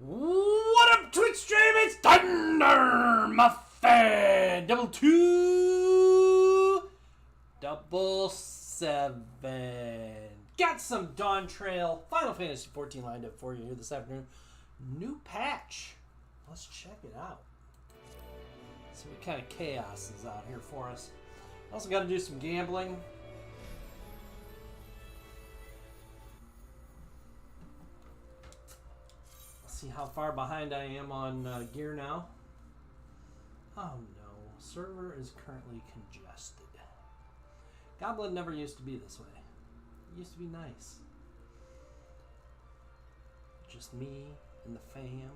What up, Twitch stream? It's Thunder Muffin. 2277. Got some Dawn Trail Final Fantasy 14 lined up for you here this afternoon. New patch. Let's check it out. See what kind of chaos is out here for us. Also got to do some gambling. See how far behind I am on gear now. Oh no, server is currently congested. Goblin never used to be this way. It used to be nice. Just me and the fam.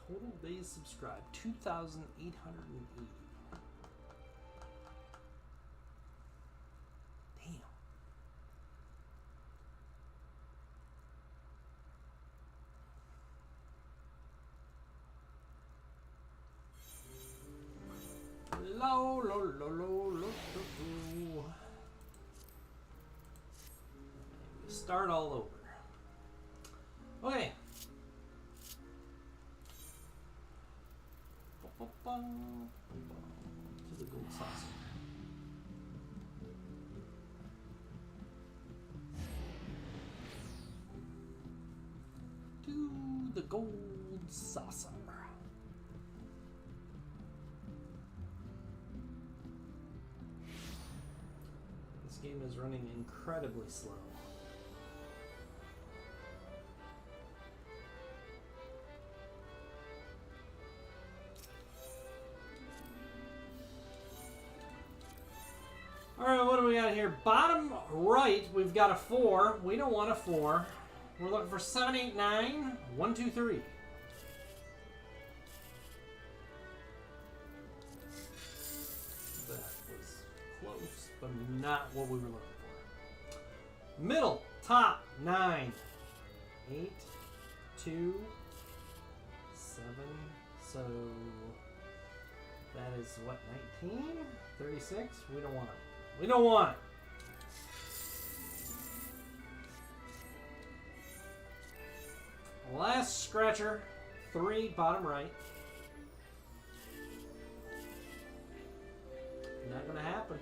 Total days subscribed, 2,880. Damn. Low, low, low, low, low, low. Start all over. Okay. To the gold saucer. To the gold saucer. This game is running incredibly slow. Alright, what do we got here? Bottom right, we've got a 4. We don't want a 4. We're looking for 7, 8, 9. 1, 2, 3. That was close, but not what we were looking for. Middle, top, 9. 8, 2, 7. So that is what, 19? 36? We don't want it. We don't want it. Last scratcher, 3, bottom right. Not gonna happen.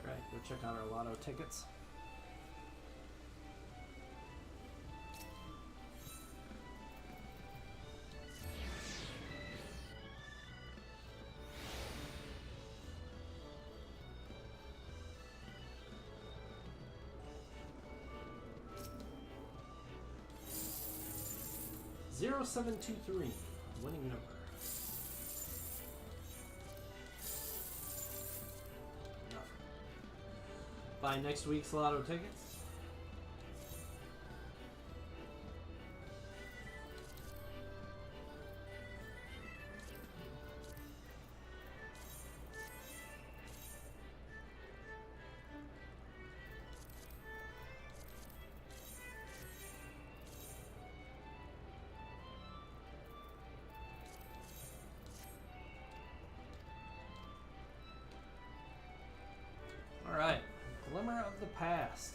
Alright, go check out our lotto tickets. Zero 723, winning number. Nothing. Buy next week's lotto tickets. Alright, Glimmer of the Past.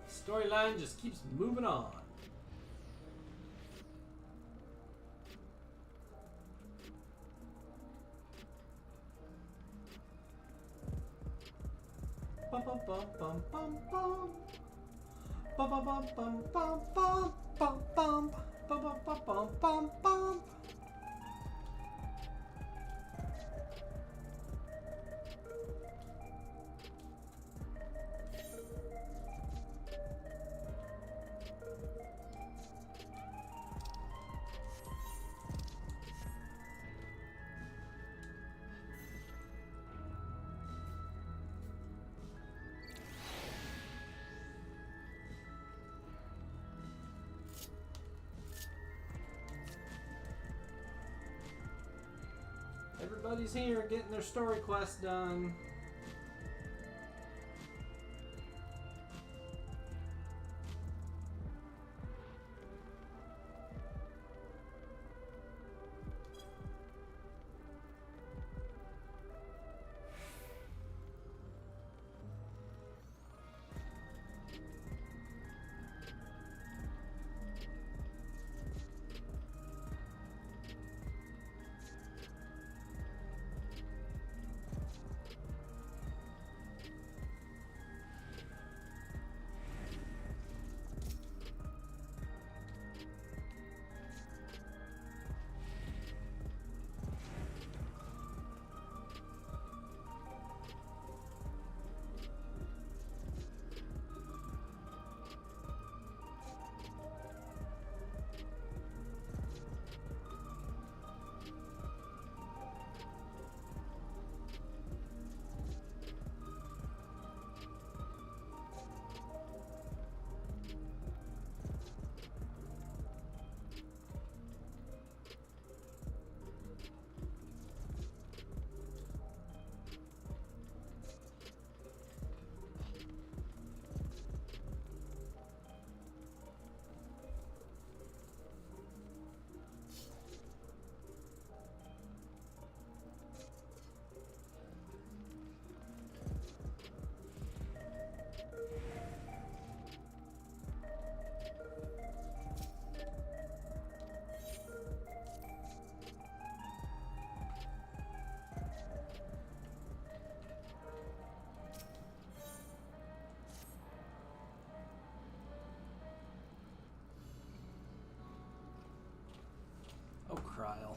Storyline just keeps moving on. Bum bum bum bum bum bum. Bum bum bum bum bum bum bum bum bum bum bum bum bum. Everybody's here getting their story quest done. Oh, Kryl.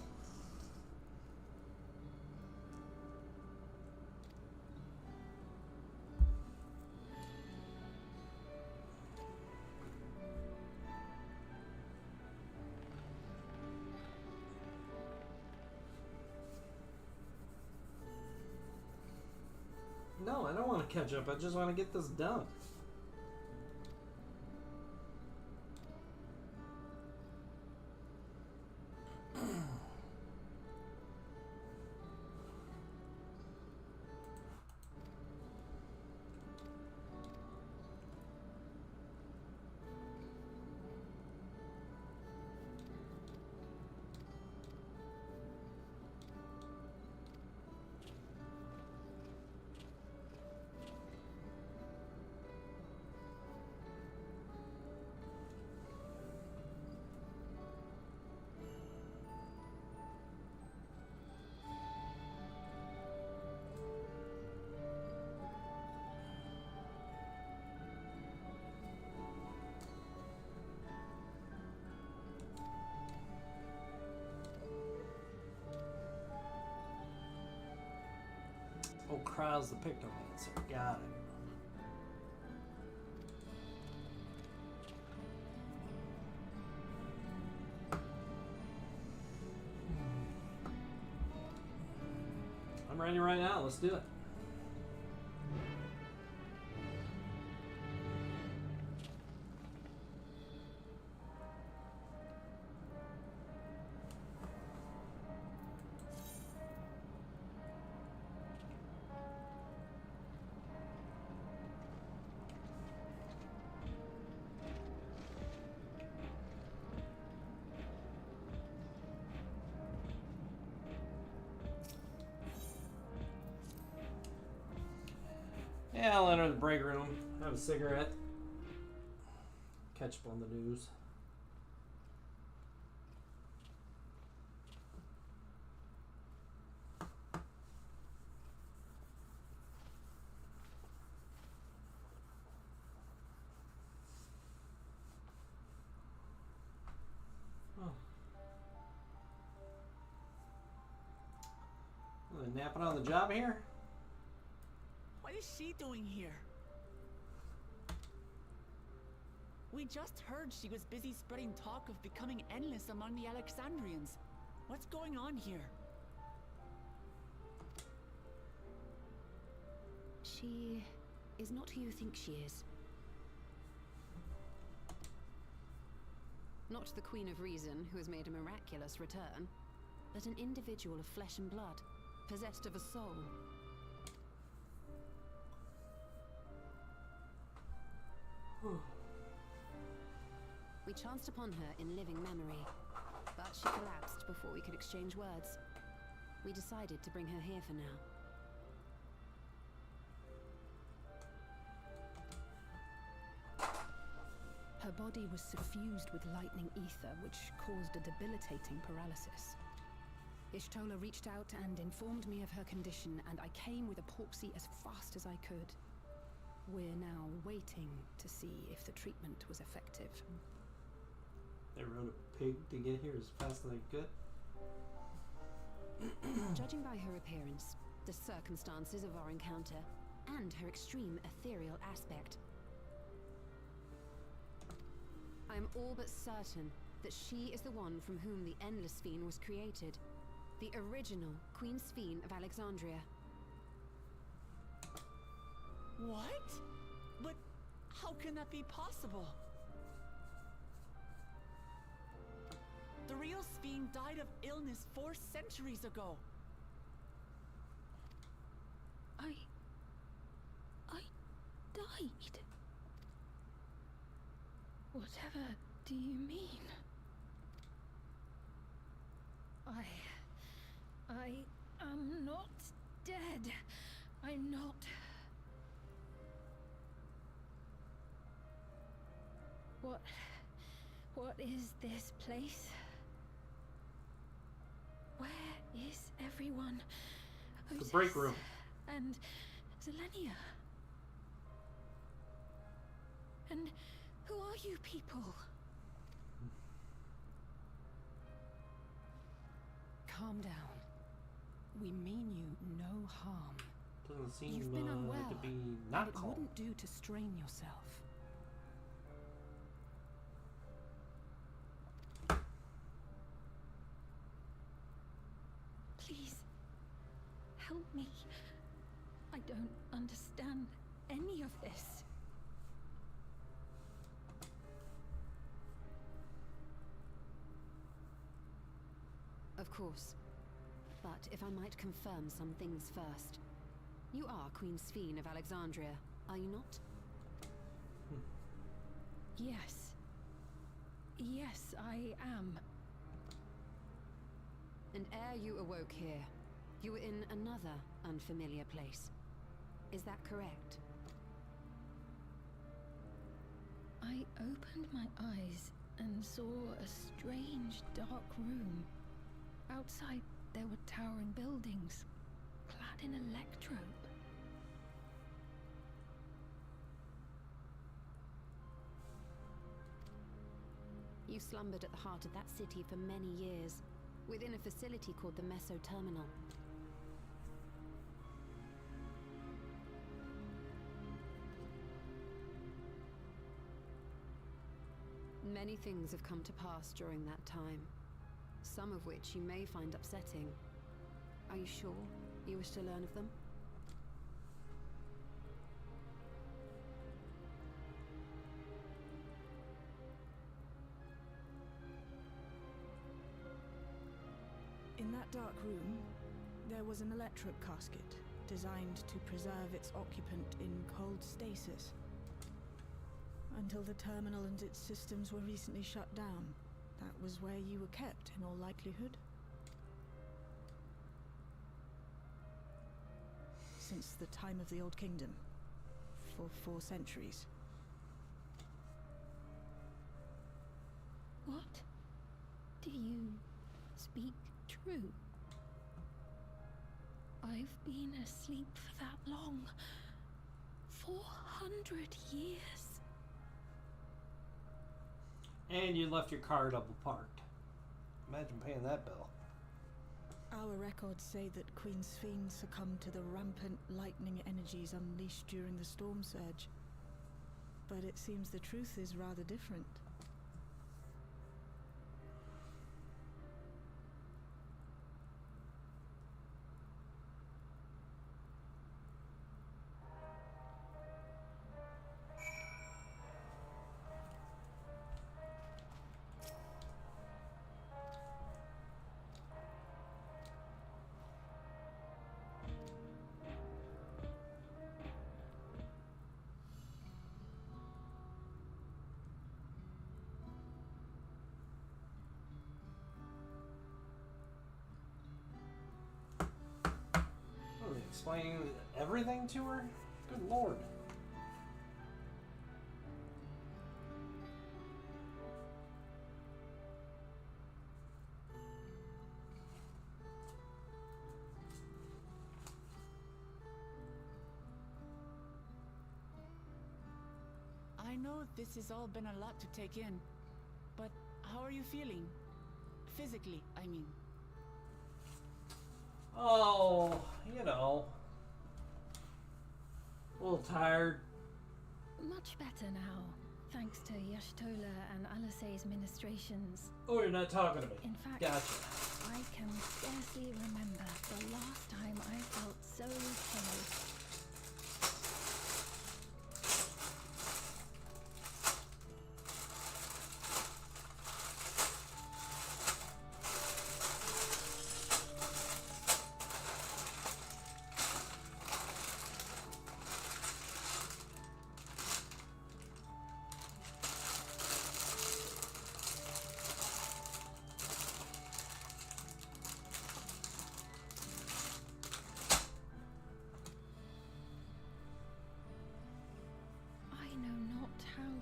No, I don't want to catch up. I just want to get this done. Oh, Kryl's the Pictomancer. Got it. I'm ready right now. Let's do it. Yeah, I'll enter the break room, have a cigarette, catch up on the news. Oh. Are they napping on the job here? What is she doing here? We just heard she was busy spreading talk of becoming endless among the Alexandrians. What's going on here? She is not who you think she is. Not the Queen of Reason, who has made a miraculous return, but an individual of flesh and blood, possessed of a soul. We chanced upon her in living memory, but she collapsed before we could exchange words. We decided to bring her here for now. Her body was suffused with lightning ether, which caused a debilitating paralysis. Ishtola reached out and informed me of her condition, and I came with a Porpsy as fast as I could. We're now waiting to see if the treatment was effective. They rode a pig to get here as fast as they could. Judging by her appearance, the circumstances of our encounter, and her extreme ethereal aspect, I am all but certain that she is the one from whom the Endless Fiend was created. The original Queen Sphene of Alexandria. What? But how can that be possible? The real Sphene died of illness 4 centuries ago. I died. Whatever do you mean? I am not dead. I'm not. What is this place? Where is everyone? The break room. And Zelenia. And who are you people? Calm down. We mean you no harm. Doesn't seem You've been unwell, to be and not it calm. wouldn't do to strain yourself. Please, help me. I don't understand any of this. Of course. But if I might confirm some things first. You are Queen Sphene of Alexandria, are you not? Yes. Yes, I am. And ere you awoke here, you were in another unfamiliar place. Is that correct? I opened my eyes and saw a strange dark room. Outside there were towering buildings, clad in electrope. You slumbered at the heart of that city for many years, within a facility called the Meso Terminal. Many things have come to pass during that time, some of which you may find upsetting. Are you sure you wish to learn of them? In that dark room, there was an electric casket designed to preserve its occupant in cold stasis until the terminal and its systems were recently shut down. That was where you were kept, in all likelihood. Since the time of the Old Kingdom, for 4 centuries. What? Do you speak true? I've been asleep for that long. 400 years. And you left your car double parked. Imagine paying that bill. Our records say that Queen Sphene succumbed to the rampant lightning energies unleashed during the storm surge. But it seems the truth is rather different. explaining everything to her? Good lord. I know this has all been a lot to take in, but how are you feeling? Physically, I mean. Oh, you know. A little tired. Much better now, thanks to Y'shtola and Alysae's ministrations. Oh, you're not talking to me. In fact, Gotcha. I can scarcely remember the last time I felt so tired.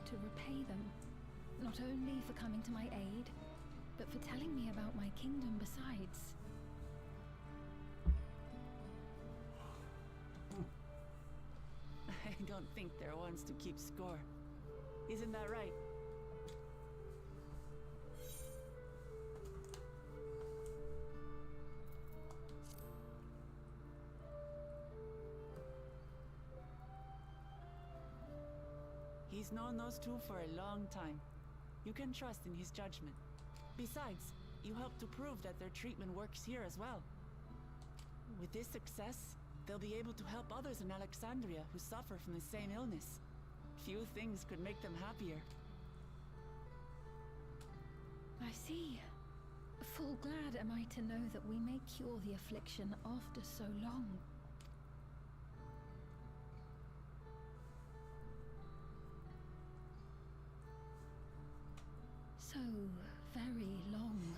To repay them, not only for coming to my aid, but for telling me about my kingdom besides. I don't think they're ones to keep score. Isn't that right? He's known those two for a long time. You can trust in his judgment. Besides, you help to prove that their treatment works here as well. With this success, they'll be able to help others in Alexandria who suffer from the same illness. Few things could make them happier. I see. Full glad am I to know that we may cure the affliction after so long. So very long.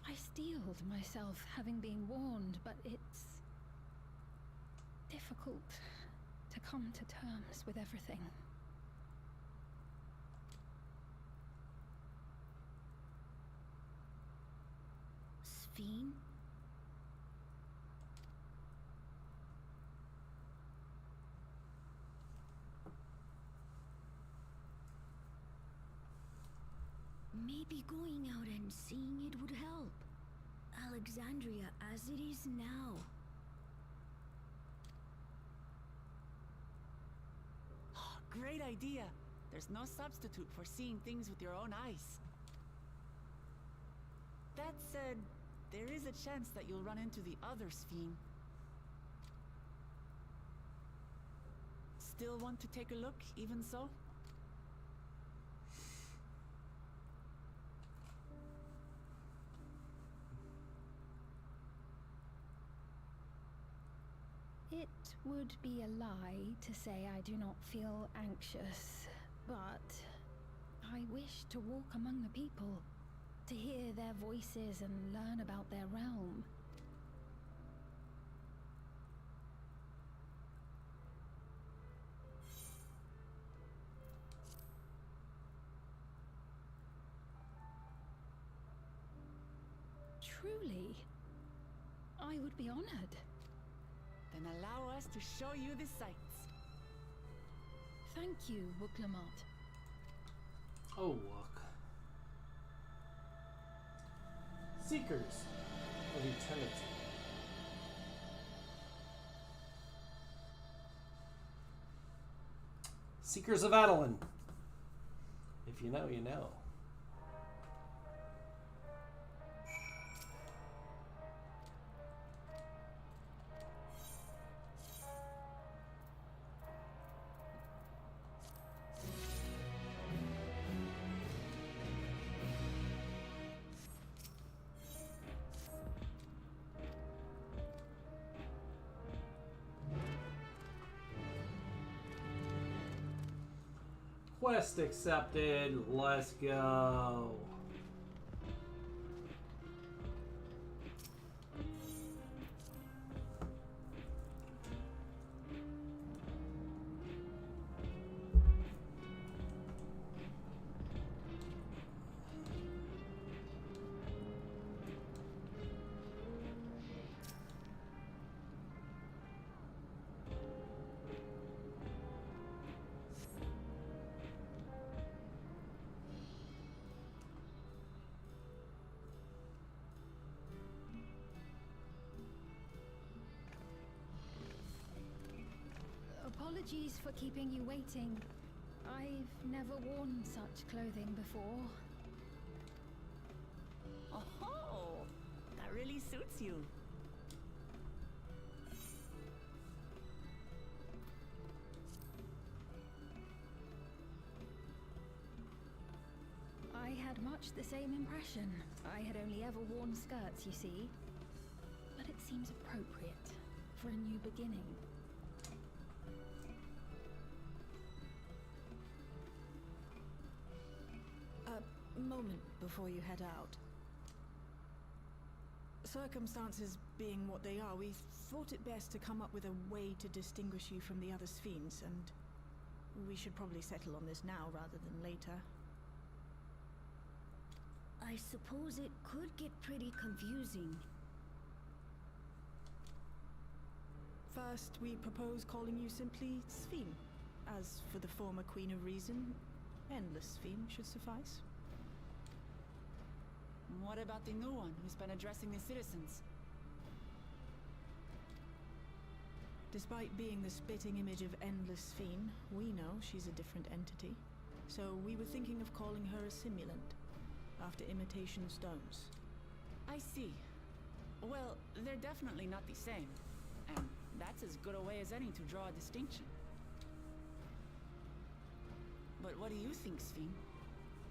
I steeled myself, having been warned, but it's difficult to come to terms with everything. Sphene? Maybe going out and seeing it would help. Alexandria as it is now. Great idea. There's no substitute for seeing things with your own eyes. That said, there is a chance that you'll run into the other Sphene. Still want to take a look, even so? It would be a lie to say I do not feel anxious, but I wish to walk among the people, to hear their voices and learn about their realm. Truly, I would be honored. Then allow us to show you the sights. Thank you, Wuk-Lamat. Oh, look. Seekers of Eternity. Seekers of Adoulin. If you know, you know. Quest accepted. Let's go. Apologies for keeping you waiting. I've never worn such clothing before. Oh, that really suits you. I had much the same impression. I had only ever worn skirts, you see. But it seems appropriate for a new beginning. A moment before you head out. Circumstances being what they are, we thought it best to come up with a way to distinguish you from the other Sphenes, and we should probably settle on this now rather than later. I suppose it could get pretty confusing. First, we propose calling you simply Sphene. As for the former Queen of Reason, Endless Sphene should suffice. What about the new one who's been addressing the citizens? Despite being the spitting image of Endless Sphene, we know she's a different entity. So we were thinking of calling her a simulant, after imitation stones. I see. Well, they're definitely not the same. And that's as good a way as any to draw a distinction. But what do you think, Sphene?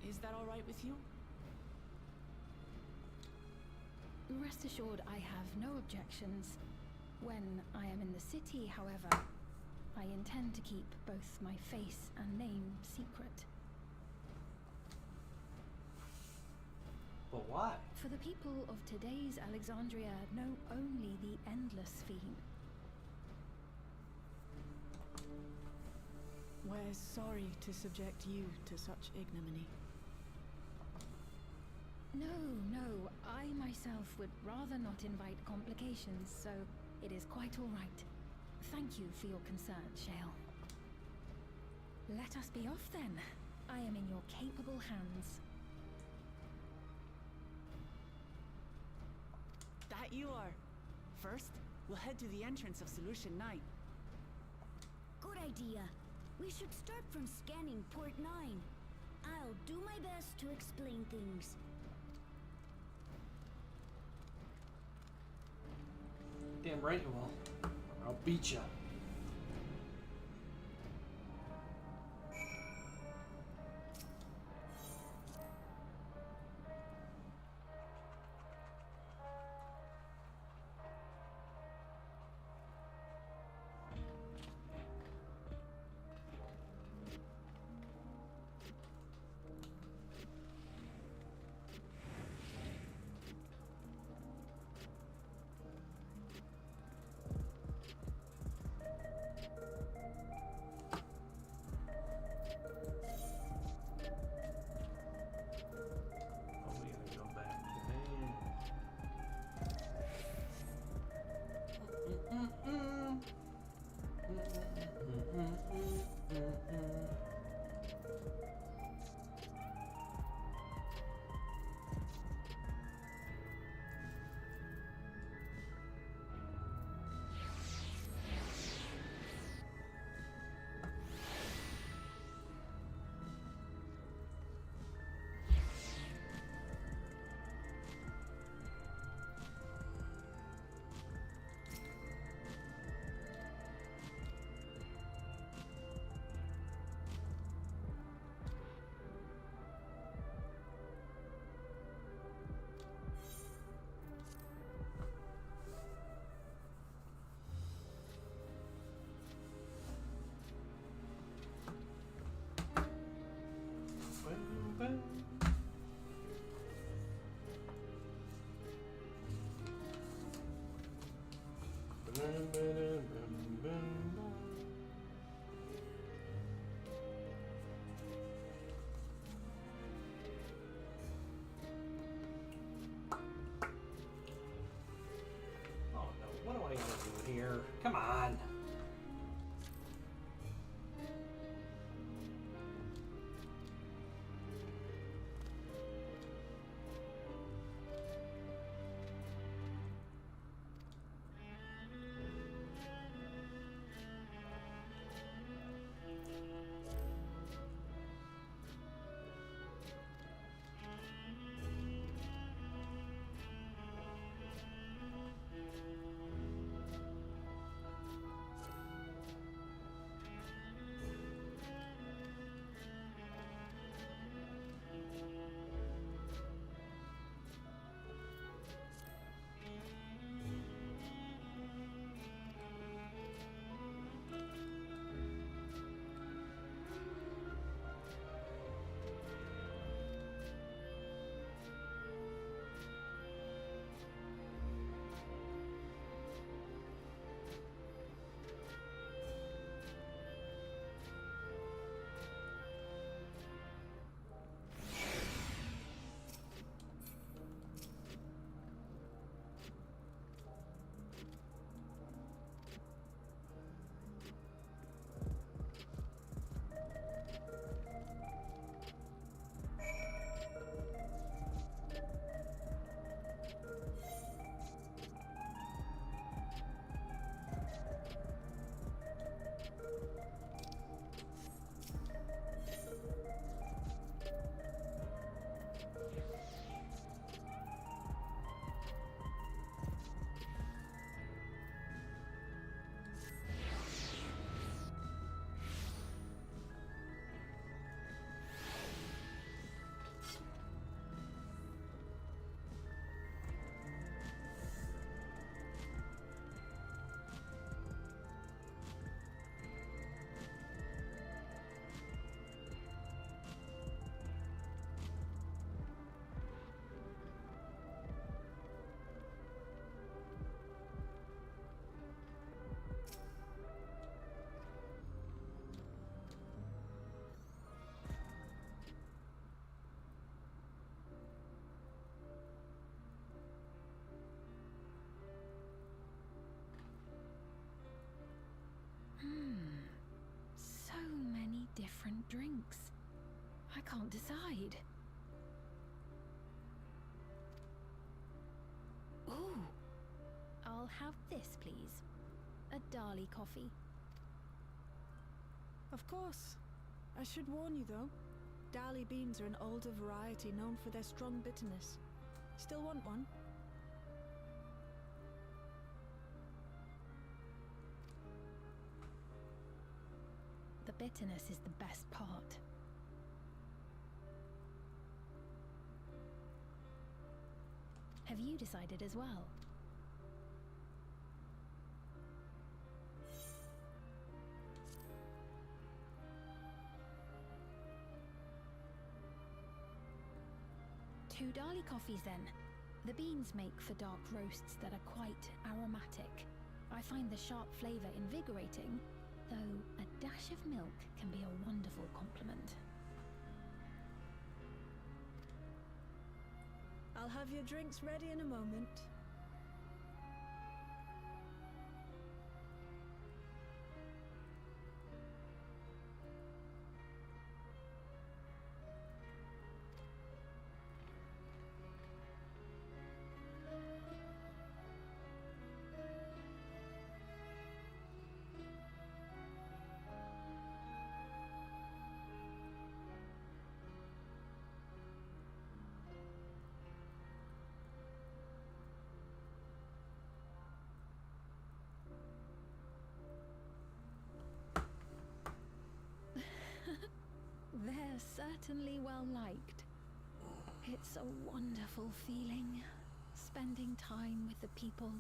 Is that all right with you? Rest assured, I have no objections. When I am in the city, however, I intend to keep both my face and name secret. But why? For the people of today's Alexandria know only the Endless Sphene. We're sorry to subject you to such ignominy. No, I myself would rather not invite complications, so it is quite all right. Thank you for your concern, Shale. Let us be off then. I am in your capable hands. That you are. First, we'll head to the entrance of Solution 9. Good idea. We should start from scanning Port 9. I'll do my best to explain things. Damn right you will. Or I'll beat you. Here. Come on. can't decide. Ooh. I'll have this, please. A Dali coffee. Of course. I should warn you though. Dali beans are an older variety known for their strong bitterness. Still want one? The bitterness is the best part. Have you decided as well? Two Dali coffees then. The beans make for dark roasts that are quite aromatic. I find the sharp flavor invigorating, though a dash of milk can be a wonderful complement. I'll have your drinks ready in a moment. They're certainly well liked. It's a wonderful feeling, spending time with the people.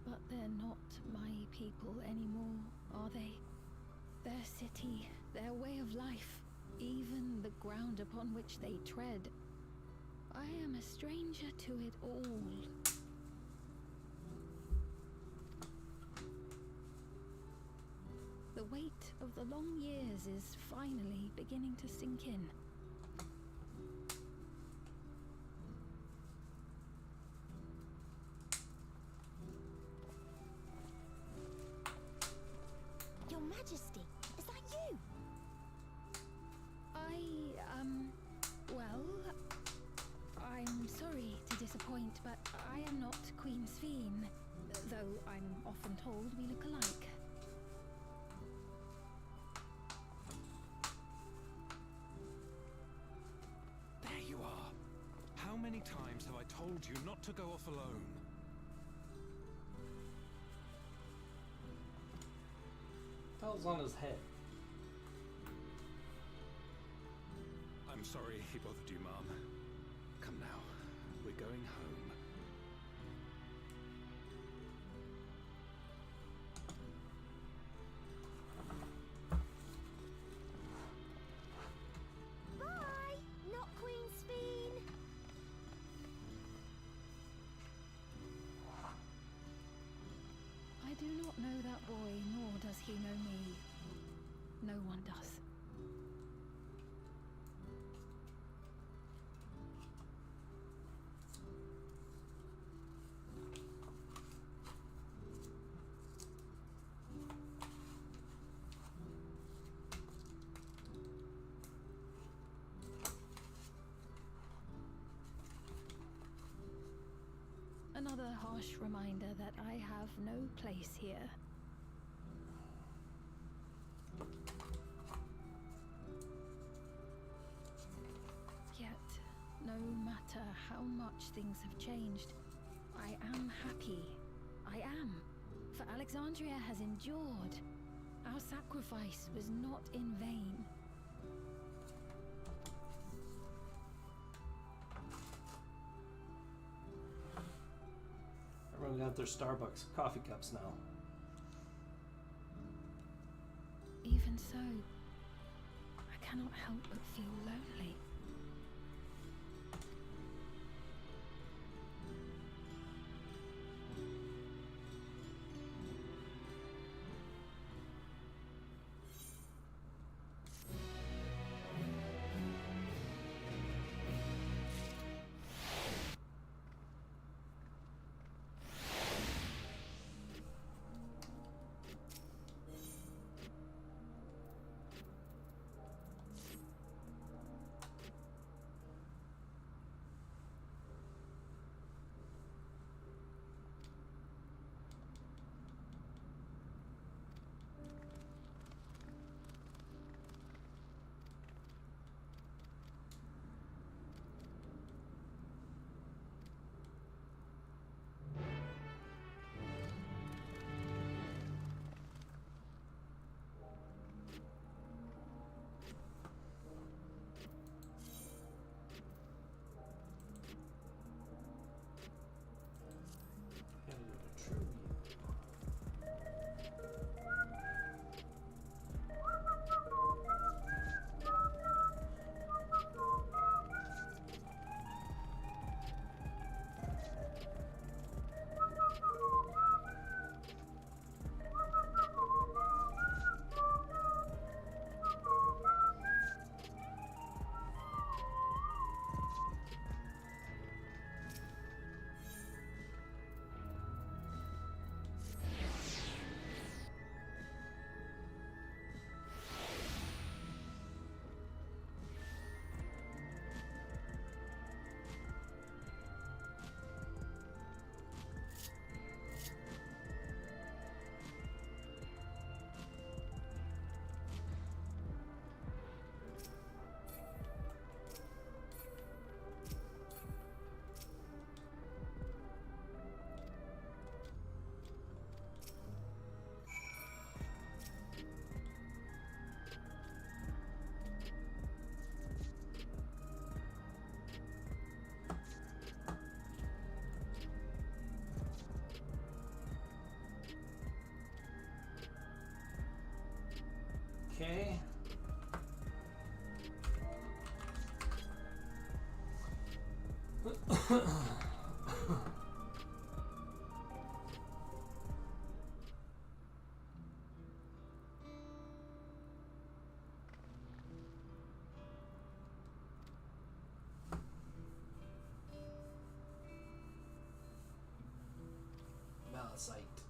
But they're not my people anymore, are they? Their city, their way of life, even the ground upon which they tread. I am a stranger to it all. The weight of the long years is finally beginning to sink in. Your Majesty, is that you? Well, I'm sorry to disappoint, but I am not Queen Sphene, though I'm often told we look alike. There you are. How many times have I told you not to go off alone? Hell's on his head. I'm sorry he bothered you, Mom. Come now, we're going home. Bye! Not Queen Sphene! I do not know that boy, nor does he know me. No one does. Another harsh reminder that I have no place here. Yet, no matter how much things have changed, I am happy. I am. For Alexandria has endured. Our sacrifice was not in vain. Everyone got their Starbucks coffee cups now. Even so, I cannot help but feel lonely. Okay. Malachite.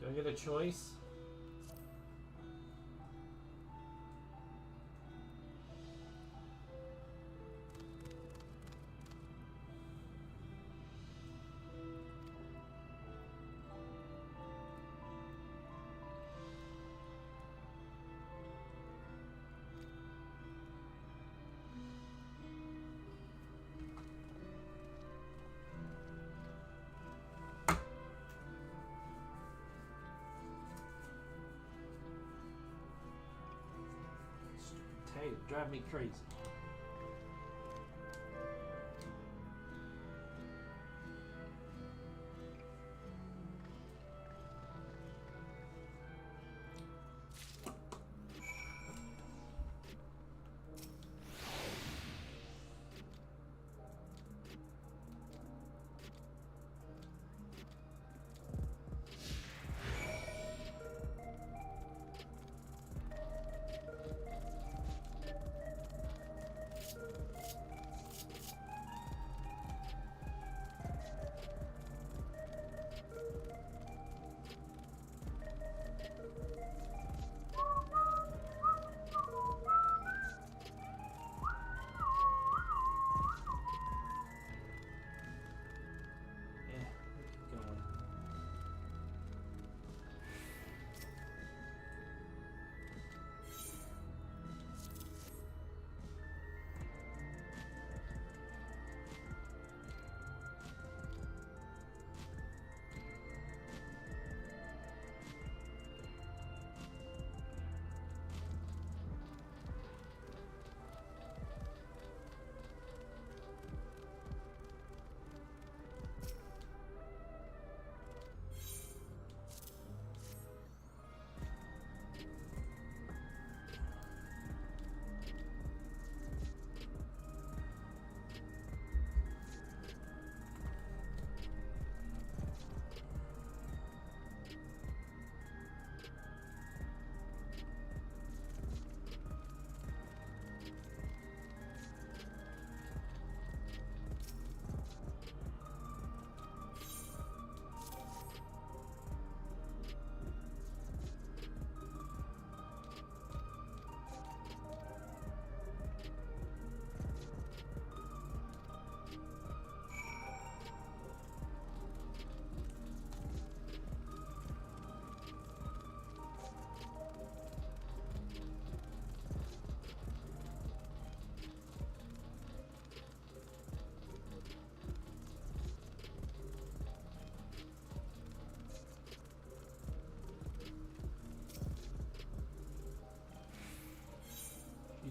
Do I get a choice? Hey, drive me crazy.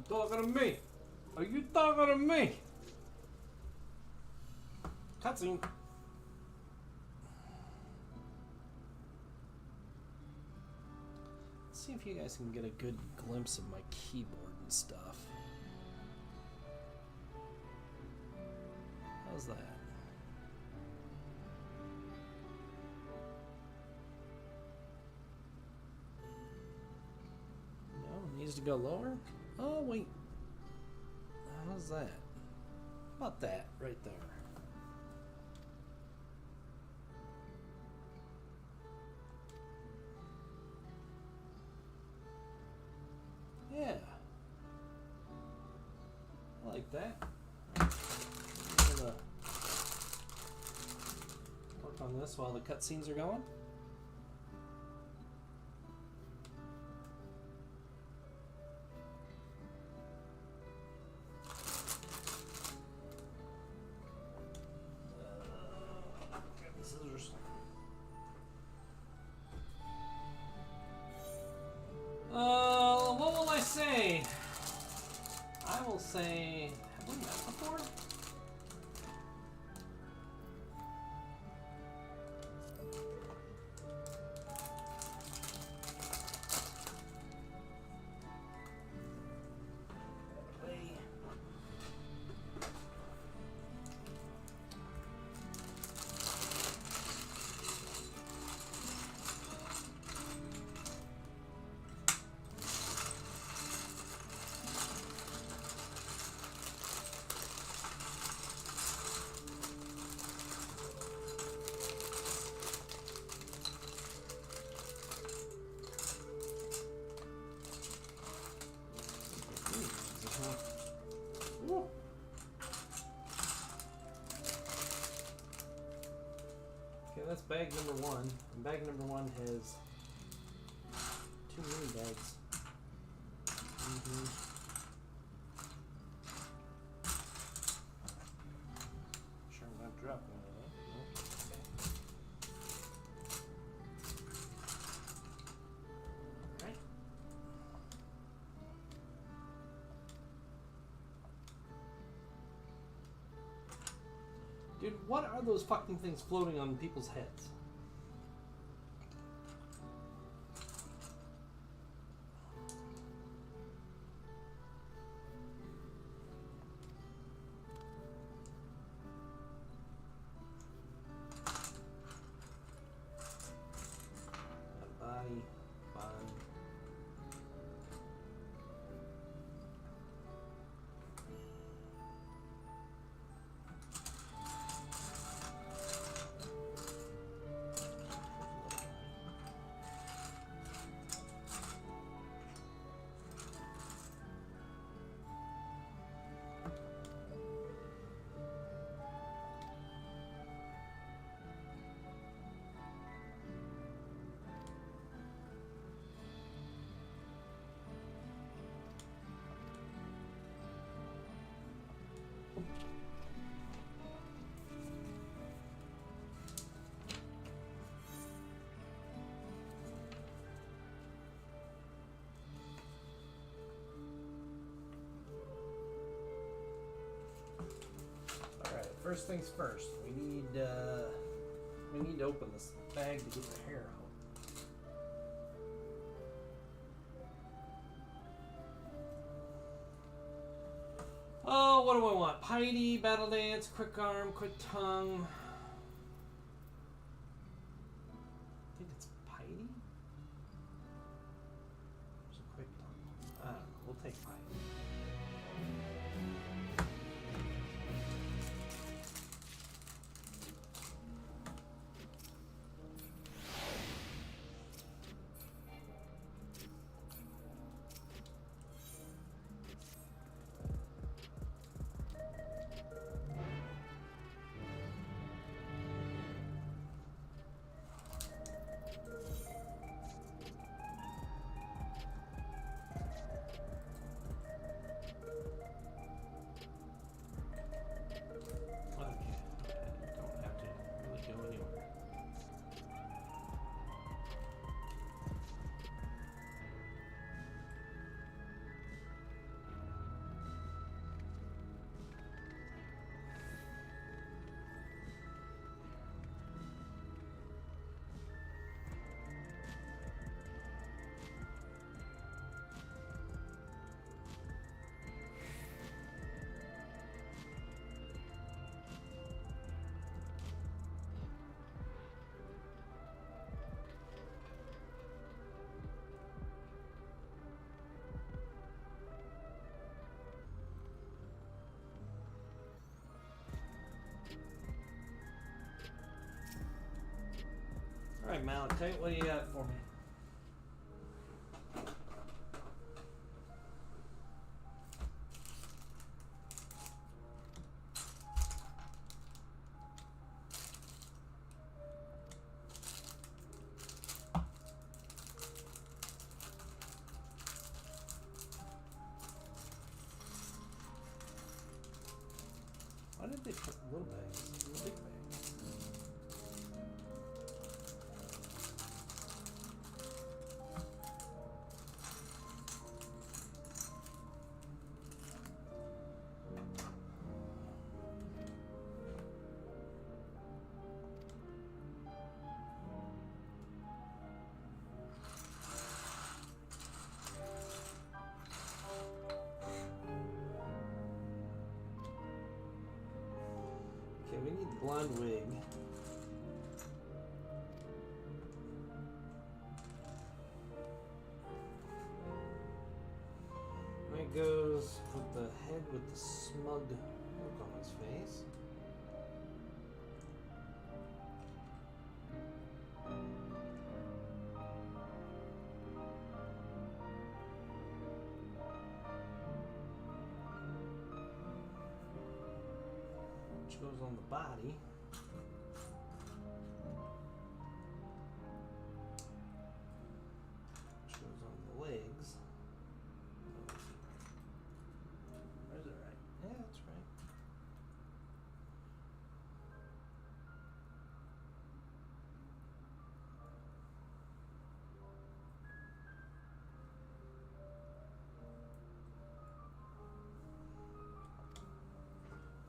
Talking to me? Are you talking to me? Cutscene. Let's see if you guys can get a good glimpse of my keyboard and stuff. How's that? No, it needs to go lower? Oh, wait. How's that? How about that right there? Yeah. I like that. I'm gonna work on this this while the cutscenes are going. Grab the scissors. What will I say? I will say, have we met before? Okay, that's bag number 1. And bag number 1 has 2 mini bags. Sure, I'm not dropping one of them. Okay. Alright. Dude, what are those fucking things floating on people's heads? A body, bond. Alright, first things first. We need to open this bag to get the hair out. Oh, what do I want? Piety, Battle Dance, Quick Arm, Quick Tongue. I think it's Piety? There's a Quick Tongue. I don't know. We'll take Piety. Alright, Malachite, what do you got for me? blonde wig. It goes with the head with the smug look on his face. Which goes on the body. Which goes on the legs. Or is it right? Yeah, that's right.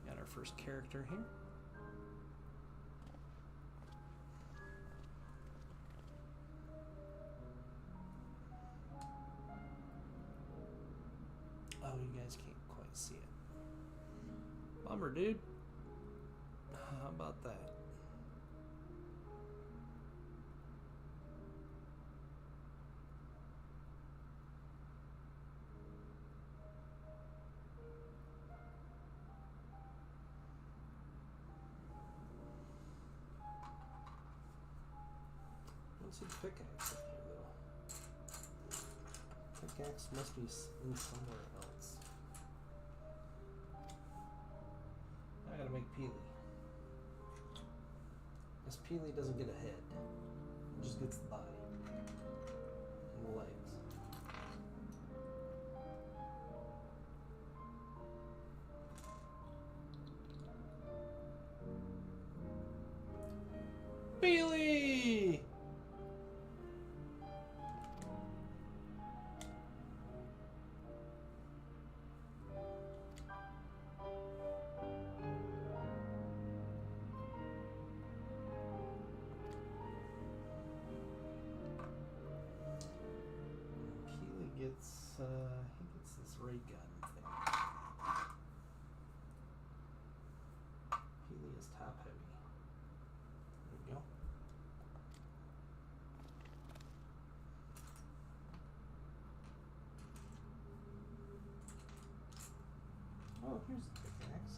Got our first character here. Oh, you guys can't quite see it. Bummer, dude. How about that? Don't see the pickaxe up here, though. Pickaxe must be in somewhere else. I gotta make Peely. This Peely doesn't get a head. It just gets the body. And the legs. Peely! He gets this ray gun thing. Peely is top heavy. There we go. Oh, here's the pickaxe.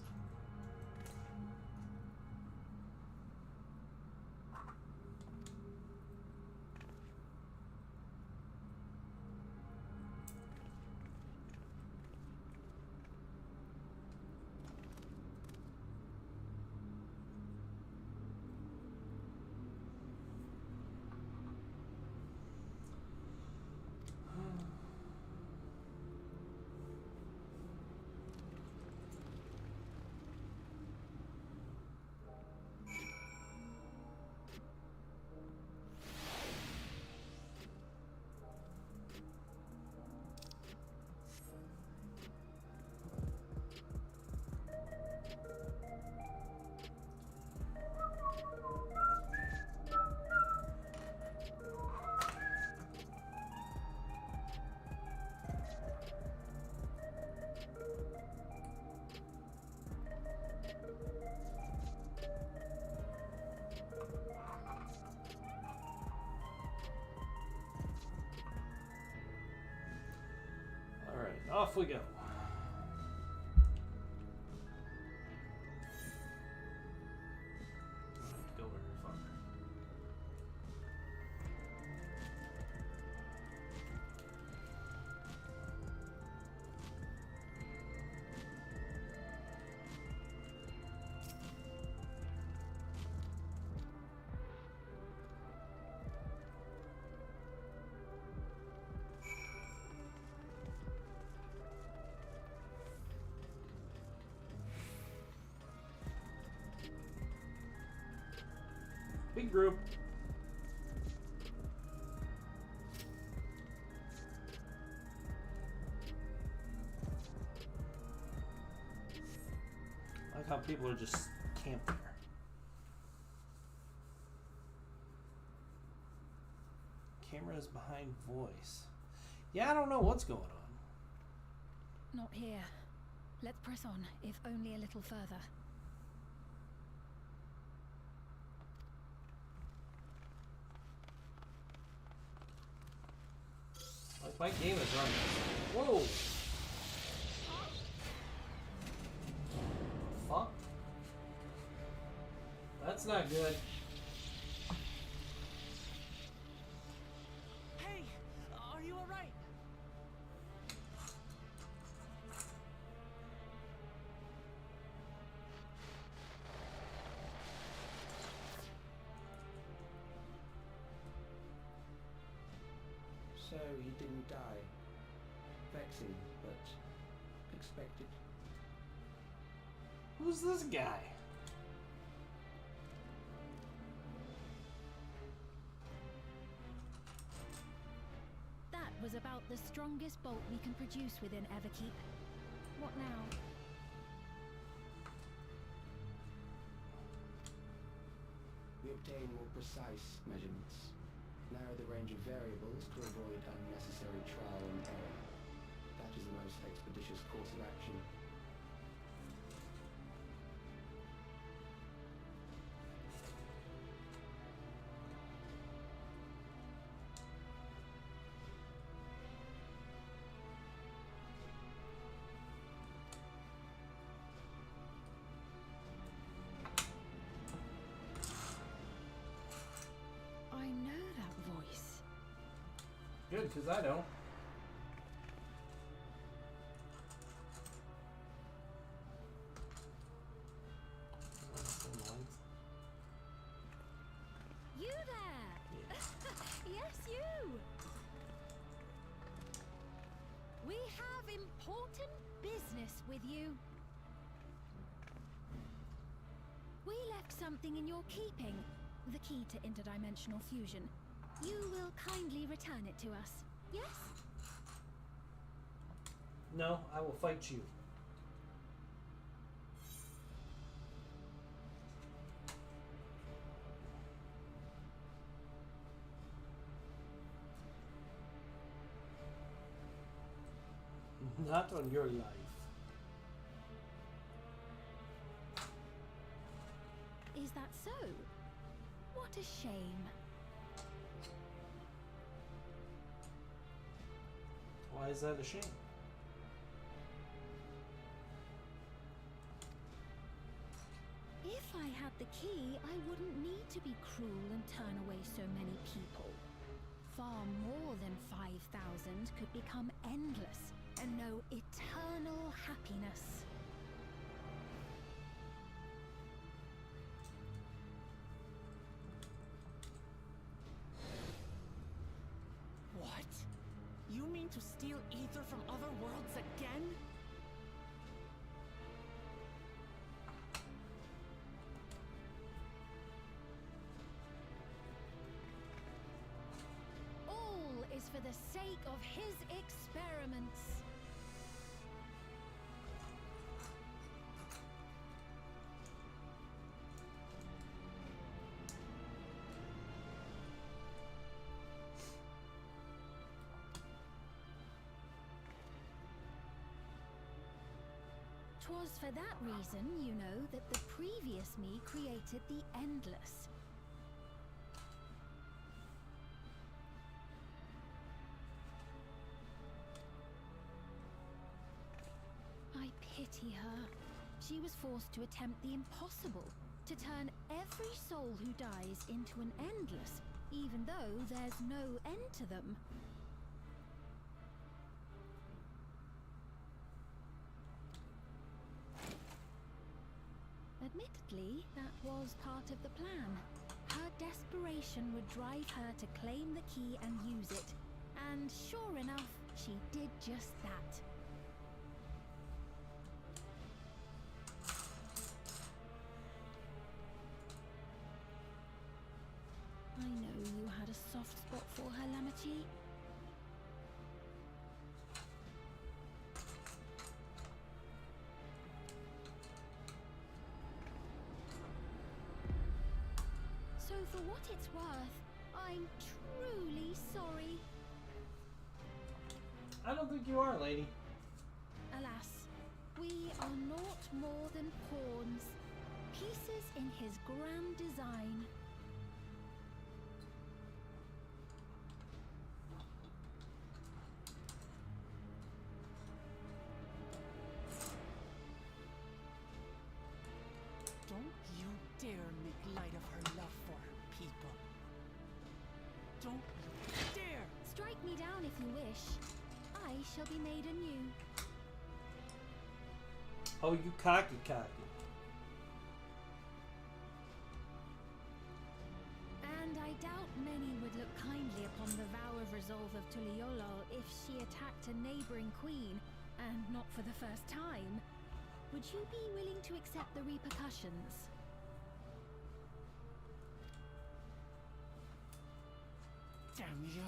Off we go. Don't have to go very far. Big group. I like how people are just camped there. Cameras behind voice. Yeah, I don't know what's going on. Not here. Let's press on, if only a little further. Spike game is running. Whoa! Fuck? That's not good. Hey, are you alright? So he didn't die. Vexing, but expected. Who's this guy? That was about the strongest bolt we can produce within Everkeep. What now? We obtain more precise measurements. Narrow the range of variables to avoid unnecessary trial and error. That is the most expeditious course of action. I know that voice. Good, because I don't. You there! Yes, you! We have important business with you. We left something in your keeping. The key to interdimensional fusion. You will kindly return it to us, yes? No, I will fight you. Not on your life. Is that so? What a shame. Why is that a shame? If I had the key, I wouldn't need to be cruel and turn away so many people. Far more than 5,000 could become endless and know eternal happiness. What? You mean to steal ether from other worlds again? All is for the sake of his experiments. Twas for that reason, you know, that the previous me created the Endless. I pity her. She was forced to attempt the impossible, to turn every soul who dies into an Endless, even though there's no end to them. Admittedly, that was part of the plan. Her desperation would drive her to claim the key and use it. And sure enough, she did just that. I know you had a soft spot for her, Lamachi. So for what it's worth, I'm truly sorry. I don't think you are, lady. Alas, we are naught more than pawns, pieces in his grand design. Don't you dare make light of her love for her people. Don't you dare! Strike me down if you wish. I shall be made anew. Oh, you cocky. And I doubt many would look kindly upon the vow of resolve of Tuliolol if she attacked a neighboring queen, and not for the first time. Would you be willing to accept the repercussions? Damn you!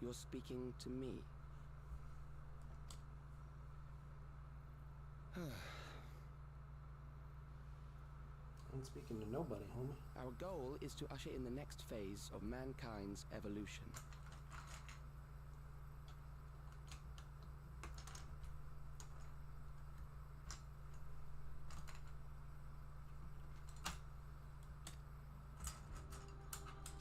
You're speaking to me. I'm speaking to nobody, homie. Our goal is to usher in the next phase of mankind's evolution.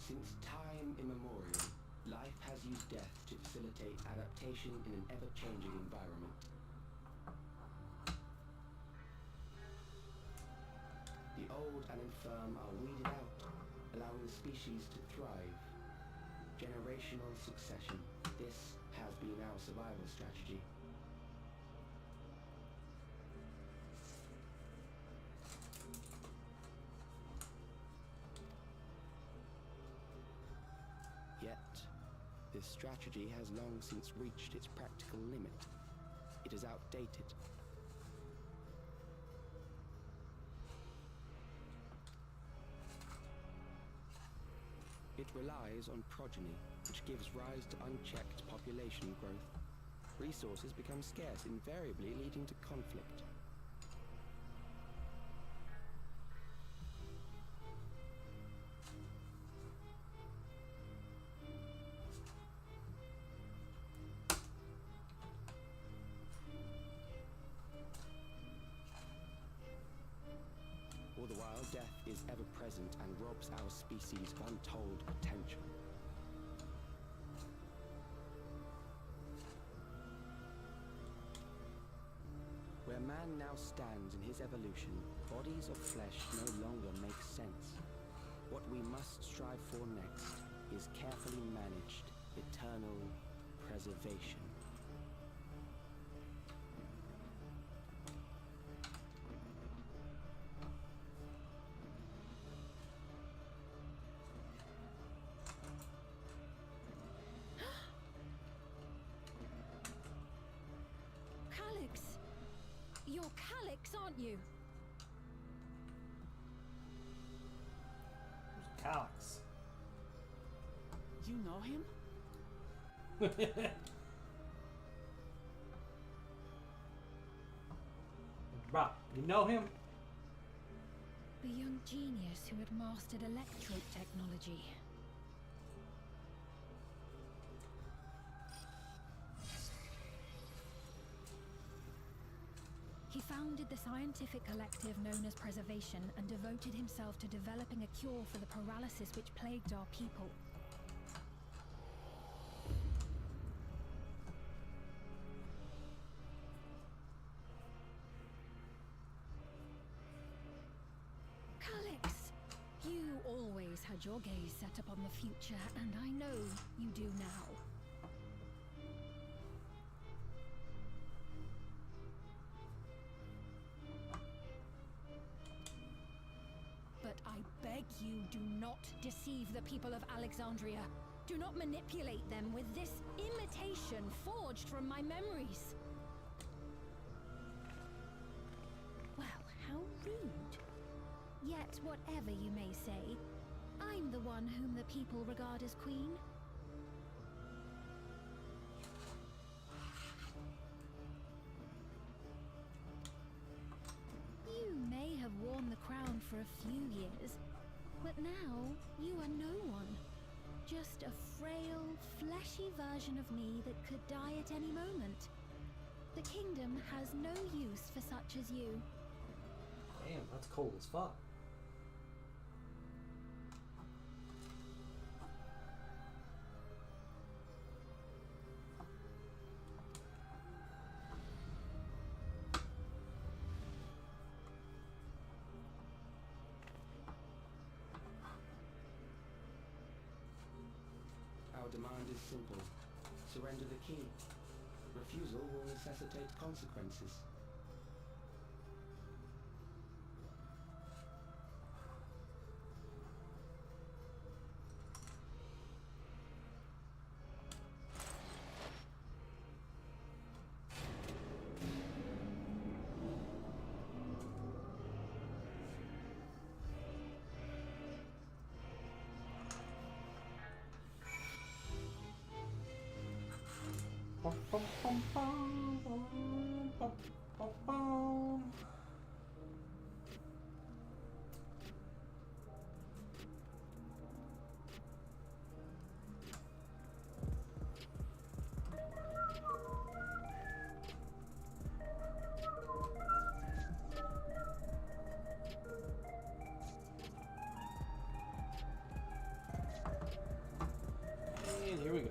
Since time immemorial, life has used death to facilitate adaptation in an ever-changing environment. The old and infirm are weeded out, allowing the species to thrive. Generational succession. This has been our survival strategy. Yet, this strategy has long since reached its practical limit. It is outdated. It relies on progeny, which gives rise to unchecked population growth. Resources become scarce, invariably leading to conflict. All the while, death is ever present and robs our species of untold potential. Where man now stands in his evolution, bodies of flesh no longer make sense. What we must strive for next is carefully managed, eternal preservation. You're Calyx, aren't you? Who's Calyx? You know him? Bruh, you know him? The young genius who had mastered electrode technology. He founded the scientific collective known as Preservation and devoted himself to developing a cure for the paralysis which plagued our people. Calyx, you always had your gaze set upon the future, and I know you do now. But I beg you, do not deceive the people of Alexandria. Do not manipulate them with this imitation forged from my memories. How rude. Yet, whatever you may say, I'm the one whom the people regard as queen. You may have worn the crown for a few years, but now you are no one. Just a frail, fleshy version of me that could die at any moment. The kingdom has no use for such as you. Damn, that's cold as fuck. Our demand is simple. Surrender the key. Refusal will necessitate consequences. And here we go.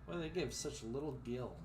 Why do they give such little gill?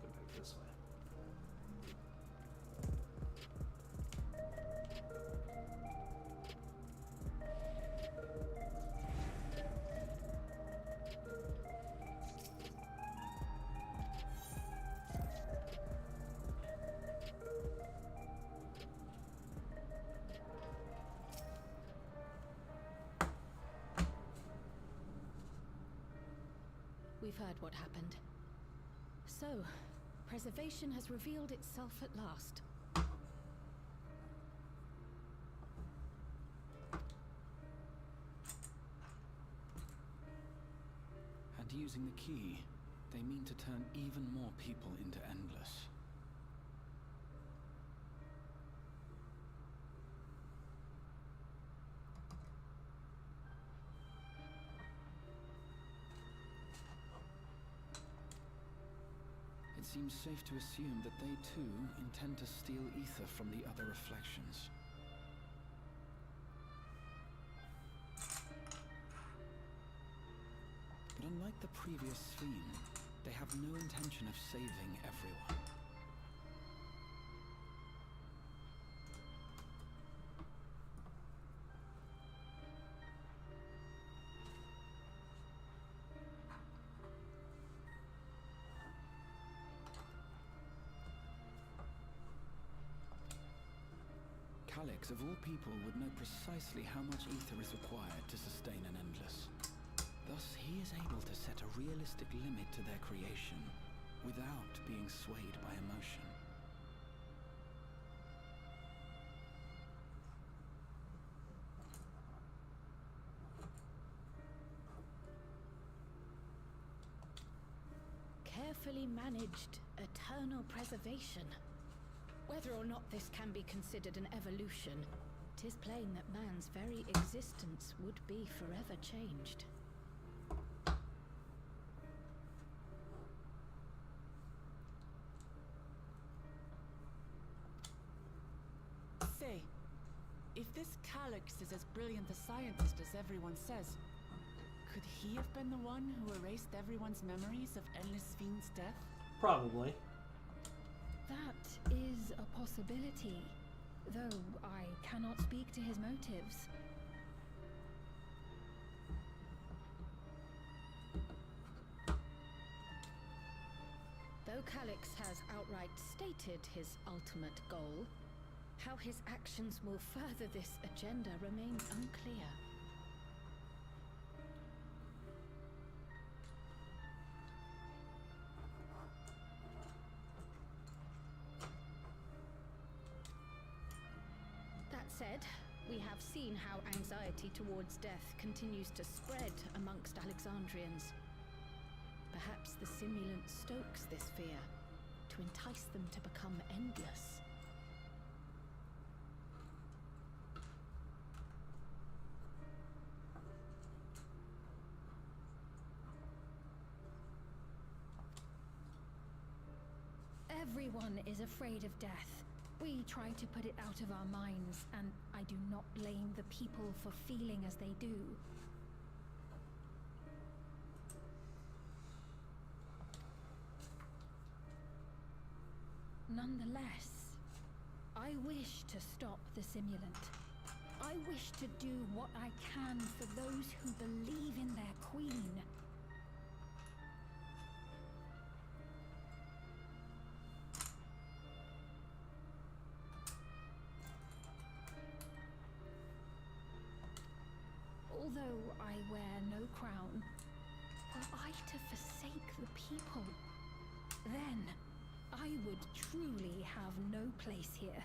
Go back this way. We've heard what happened. So, preservation has revealed itself at last. And using the key, they mean to turn even more people into Endless. It seems safe to assume that they too intend to steal ether from the other reflections. But unlike the previous Fiend, they have no intention of saving everyone. Calyx, of all people, would know precisely how much ether is required to sustain an Endless. Thus, he is able to set a realistic limit to their creation, without being swayed by emotion. carefully managed eternal preservation. Whether or not this can be considered an evolution, 'tis plain that man's very existence would be forever changed. Say, if this Calyx is as brilliant a scientist as everyone says, could he have been the one who erased everyone's memories of Endless Fiend's death? Probably. That is a possibility, though I cannot speak to his motives. Though Calyx has outright stated his ultimate goal, how his actions will further this agenda remains unclear. That said, we have seen how anxiety towards death continues to spread amongst Alexandrians. Perhaps the simulant stokes this fear, to entice them to become endless. Everyone is afraid of death. We try to put it out of our minds, and I do not blame the people for feeling as they do. Nonetheless, I wish to stop the simulant. I wish to do what I can for those who believe in their queen. Although I wear no crown, were I to forsake the people, then I would truly have no place here.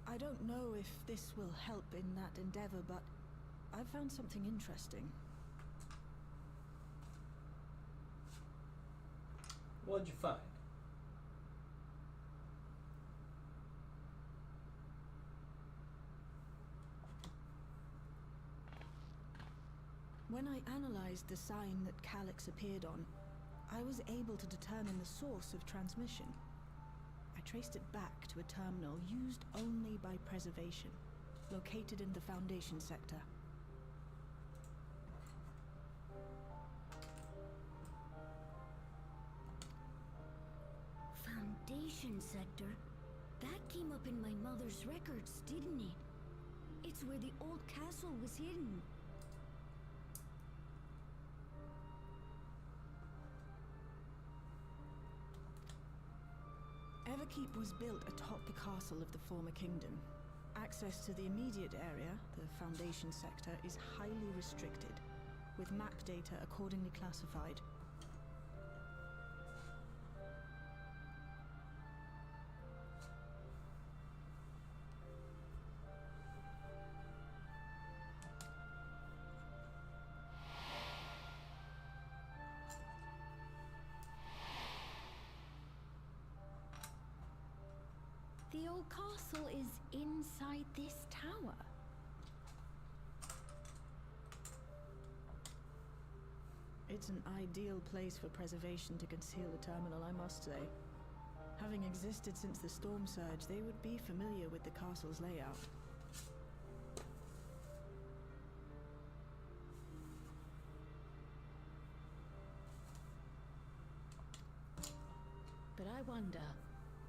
I don't know if this will help in that endeavor, but I've found something interesting. What'd you find? When I analyzed the sign that Calyx appeared on, I was able to determine the source of transmission. I traced it back to a terminal used only by Preservation, located in the Foundation sector. Foundation sector? That came up in my mother's records, didn't it? It's where the old castle was hidden. Everkeep was built atop the castle of the former kingdom. Access to the immediate area, the Foundation sector, is highly restricted, with map data accordingly classified. The old castle is inside this tower. It's an ideal place for Preservation to conceal the terminal, I must say. Having existed since the Storm Surge, they would be familiar with the castle's layout. But I wonder,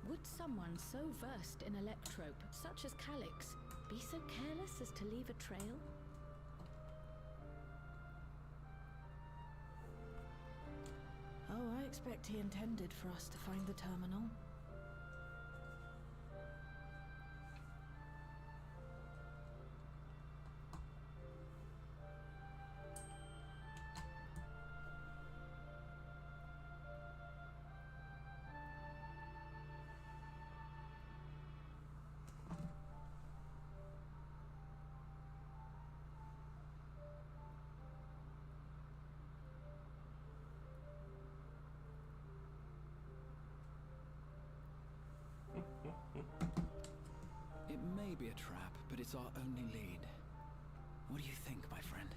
would someone so versed in electrope, such as Calyx, be so careless as to leave a trail? Oh, I expect he intended for us to find the terminal. trap, but it's our only lead. What do you think, my friend?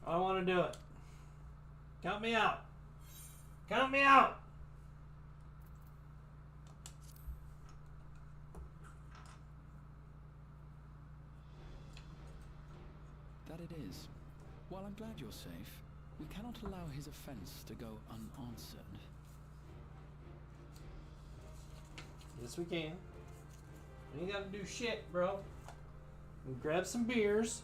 I want to do it. Count me out. Count me out. That it is. While I'm glad you're safe, we cannot allow his offense to go unanswered. Yes, we can. We ain't got to do shit, bro. We grab some beers.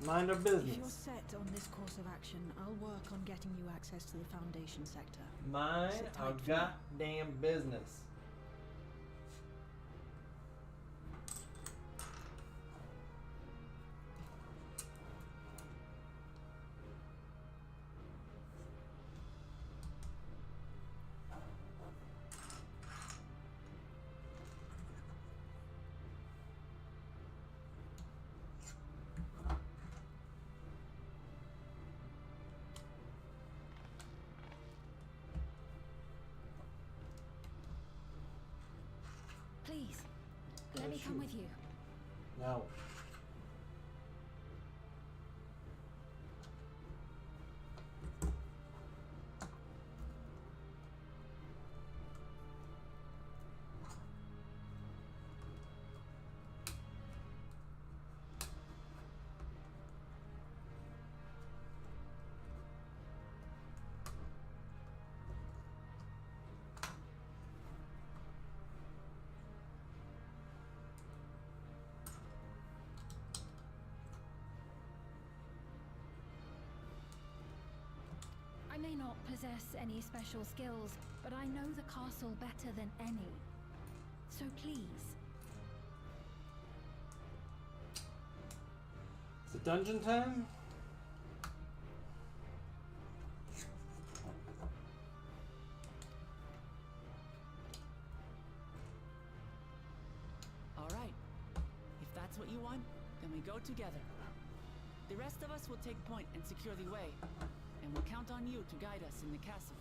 Mind our If you're business. set on this course of action, I'll work on getting you access to the Foundation sector. Mind Sit our tight for now. goddamn business. Please, let me come shoot. with you. No. I may not possess any special skills, but I know the castle better than any. So please, Is it dungeon time? All right. If that's what you want, then we go together. The rest of us will take point and secure the way, and we'll count on you to guide us in the castle.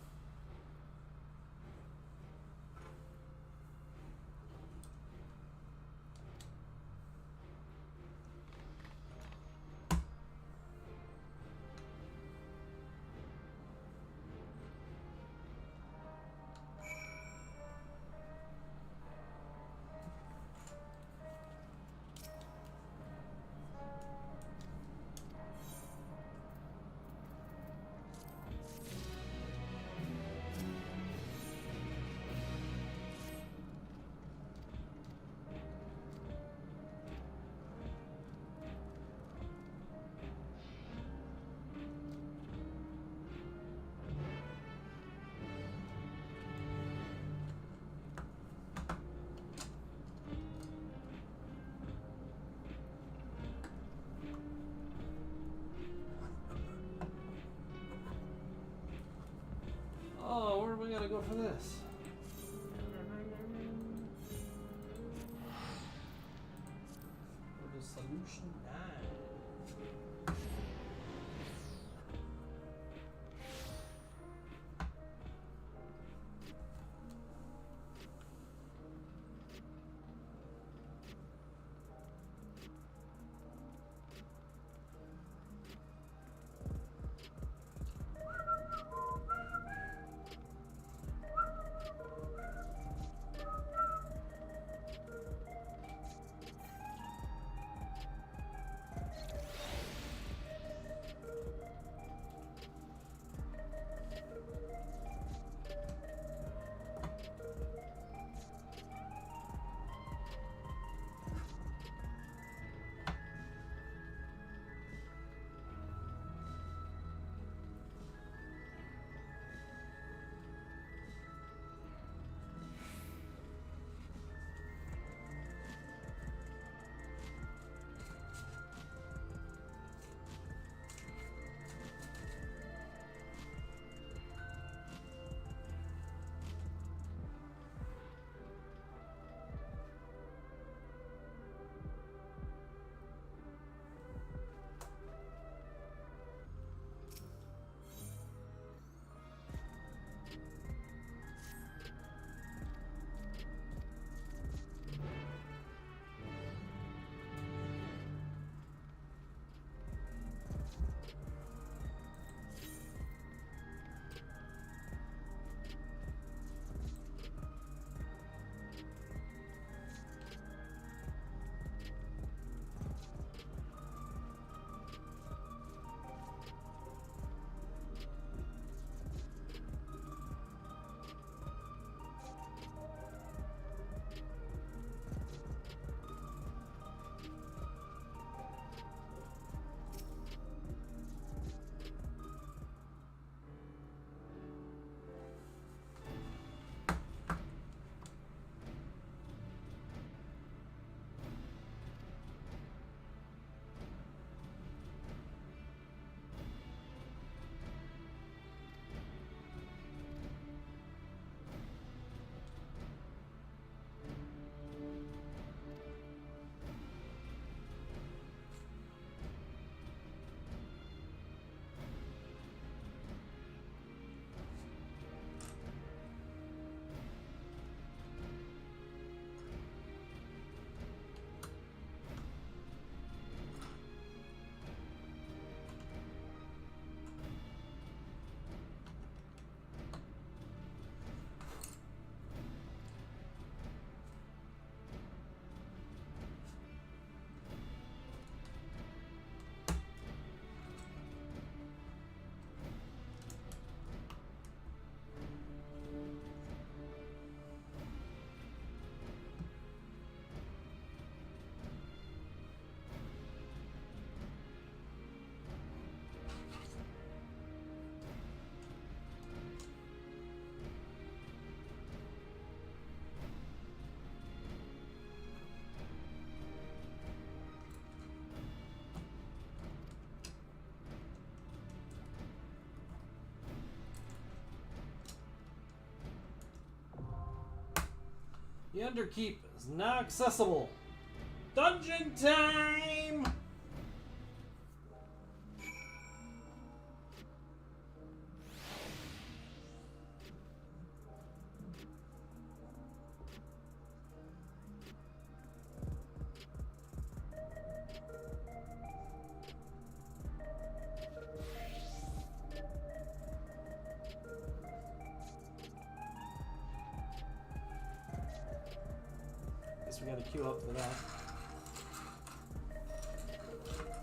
Oh, where are we gonna go for this? For the solution 9. The Underkeep is now accessible. Dungeon time! Guess we gotta queue up for that.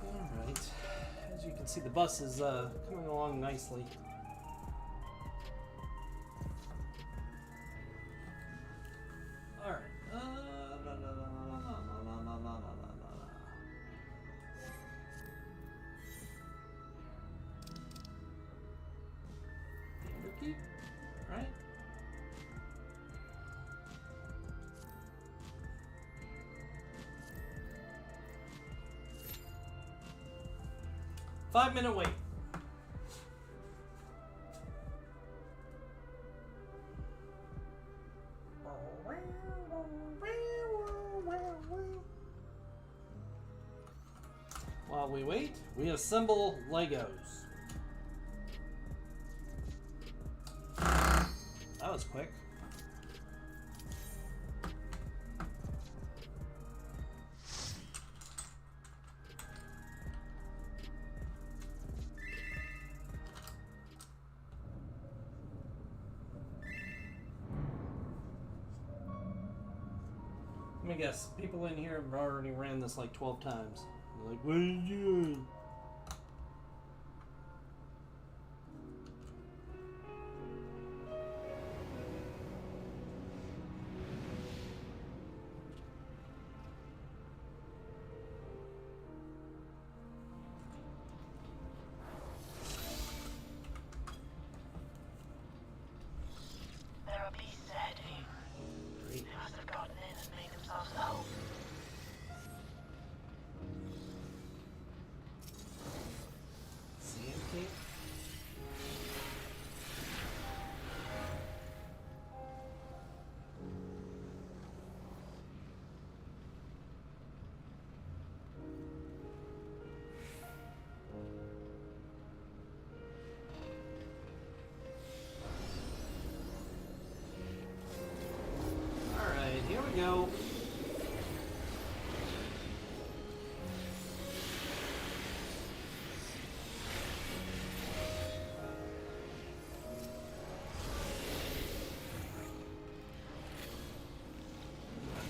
Alright. As you can see, the bus is coming along nicely. Alright. Underkeep, right? Five-minute wait. While we wait, we assemble Legos. That was quick. Let me guess, people in here have already ran this like 12 times. They're like, what are you doing? There are beasts ahead of you. Great. They must have gotten in and made themselves at home. Sand cape? Alright, here we go.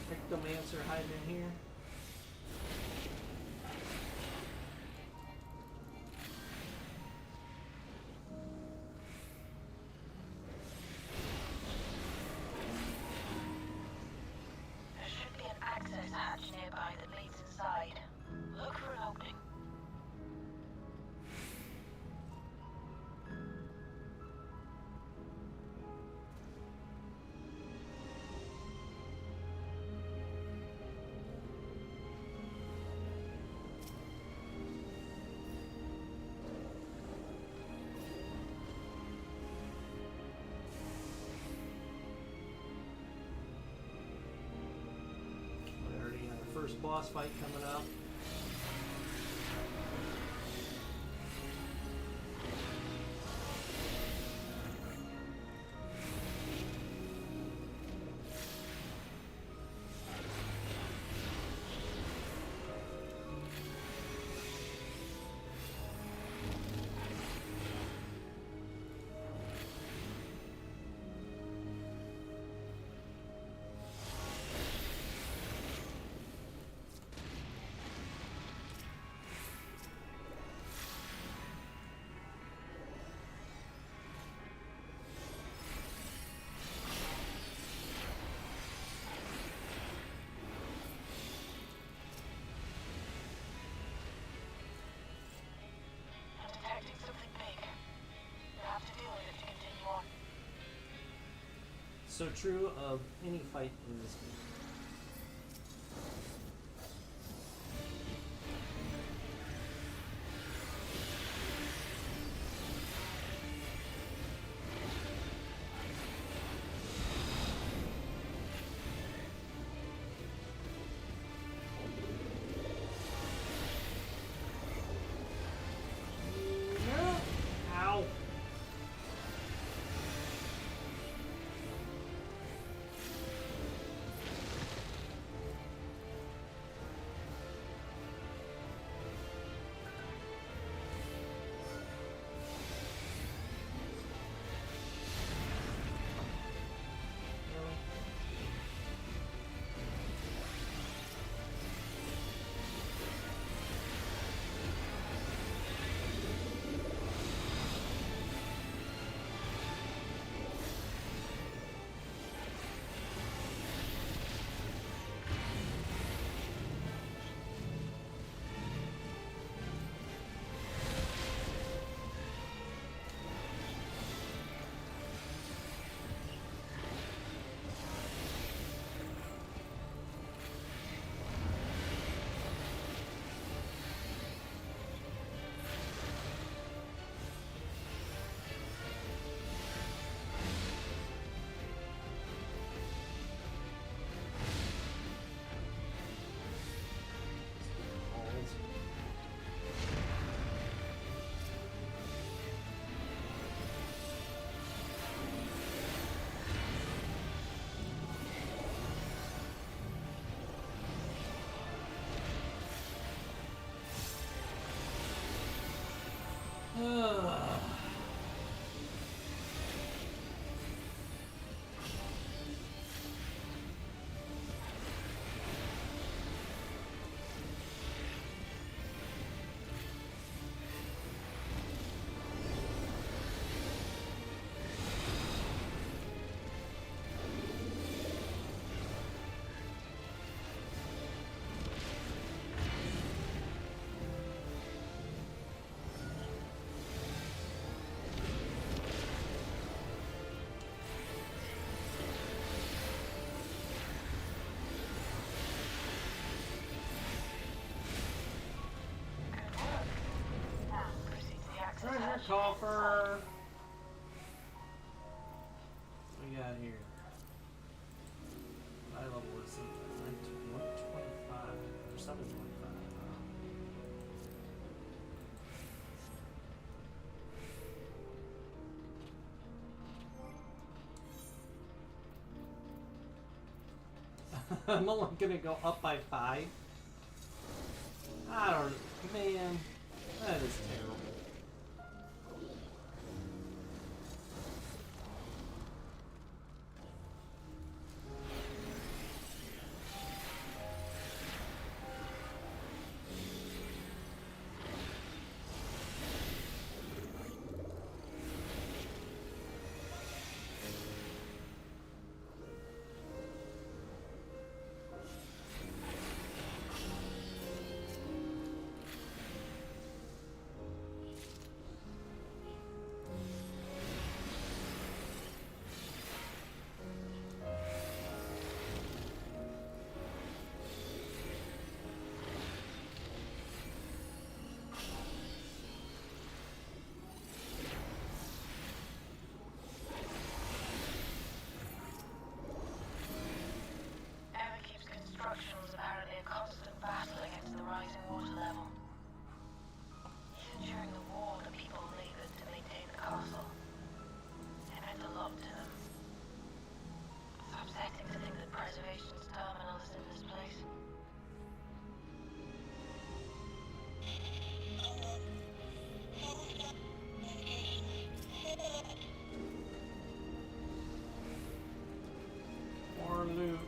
Cryptomancer hiding in here. There should be an access hatch nearby that leads inside. Look for an opening. We already have our first boss fight coming up. I'm detecting something big. You'll have to deal with it to continue on. So true of any fight in this game. coffer. What we got here? High level is 125 or 725. I'm only gonna go up by 5. I don't, man, that is terrible. More loot.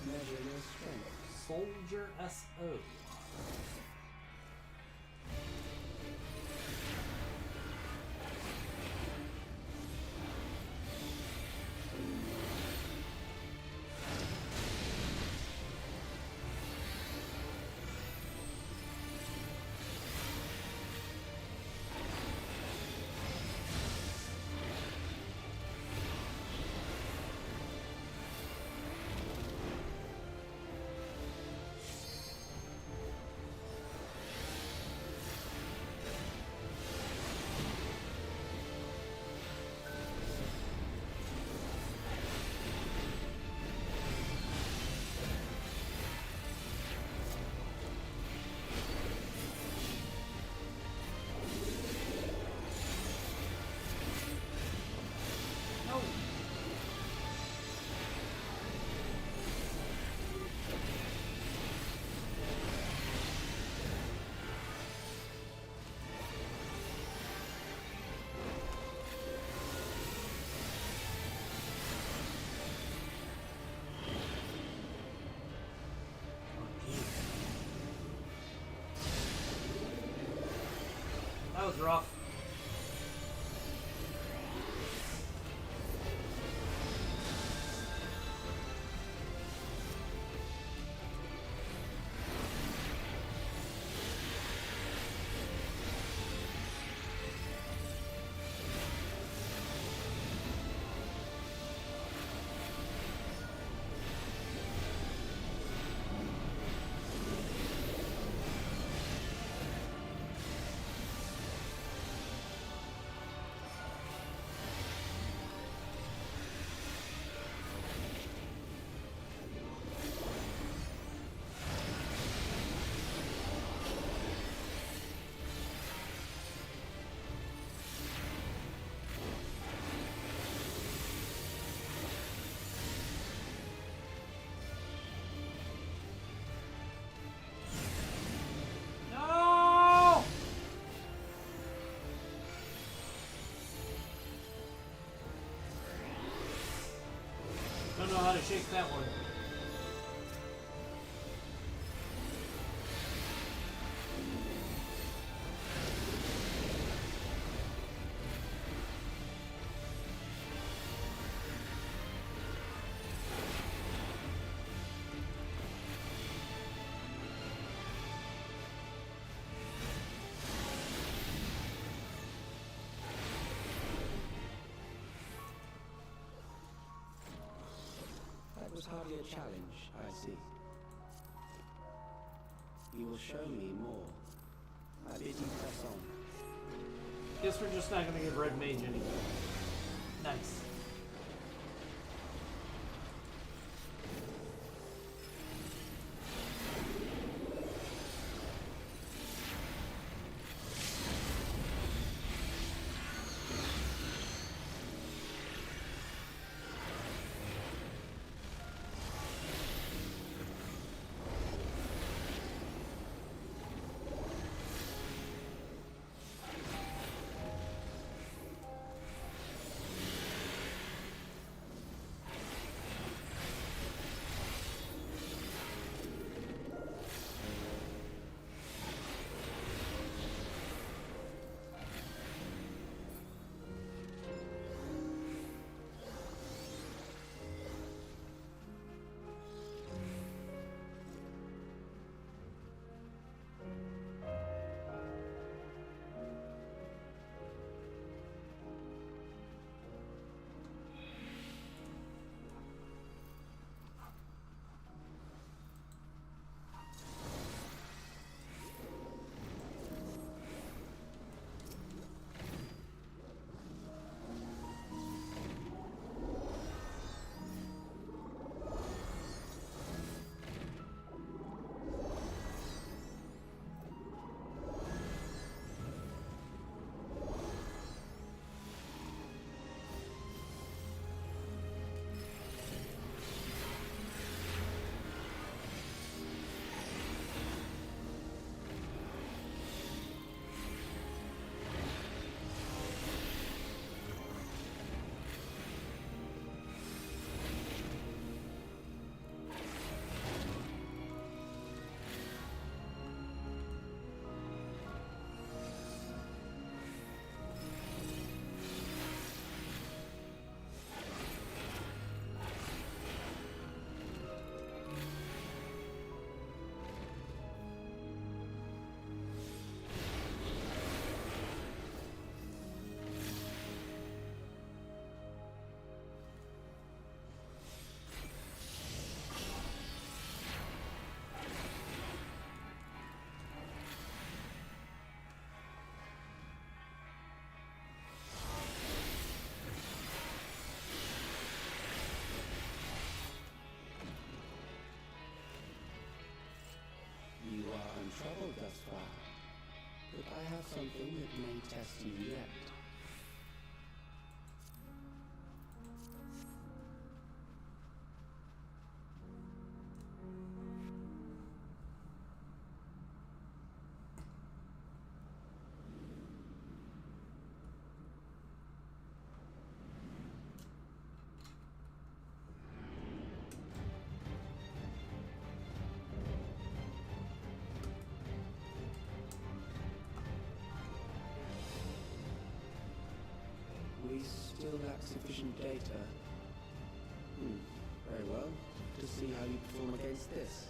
Measure your strength. Soldier SO. That was rough. Don't know how to shake that one. That was hardly a challenge, I see. You will show me more. I bid you press on. Guess we're just not gonna give Red Mage anything. Nice. Troubled thus far, but I have something that may test you yet. We still lack sufficient data. Very well. To see how you perform against this.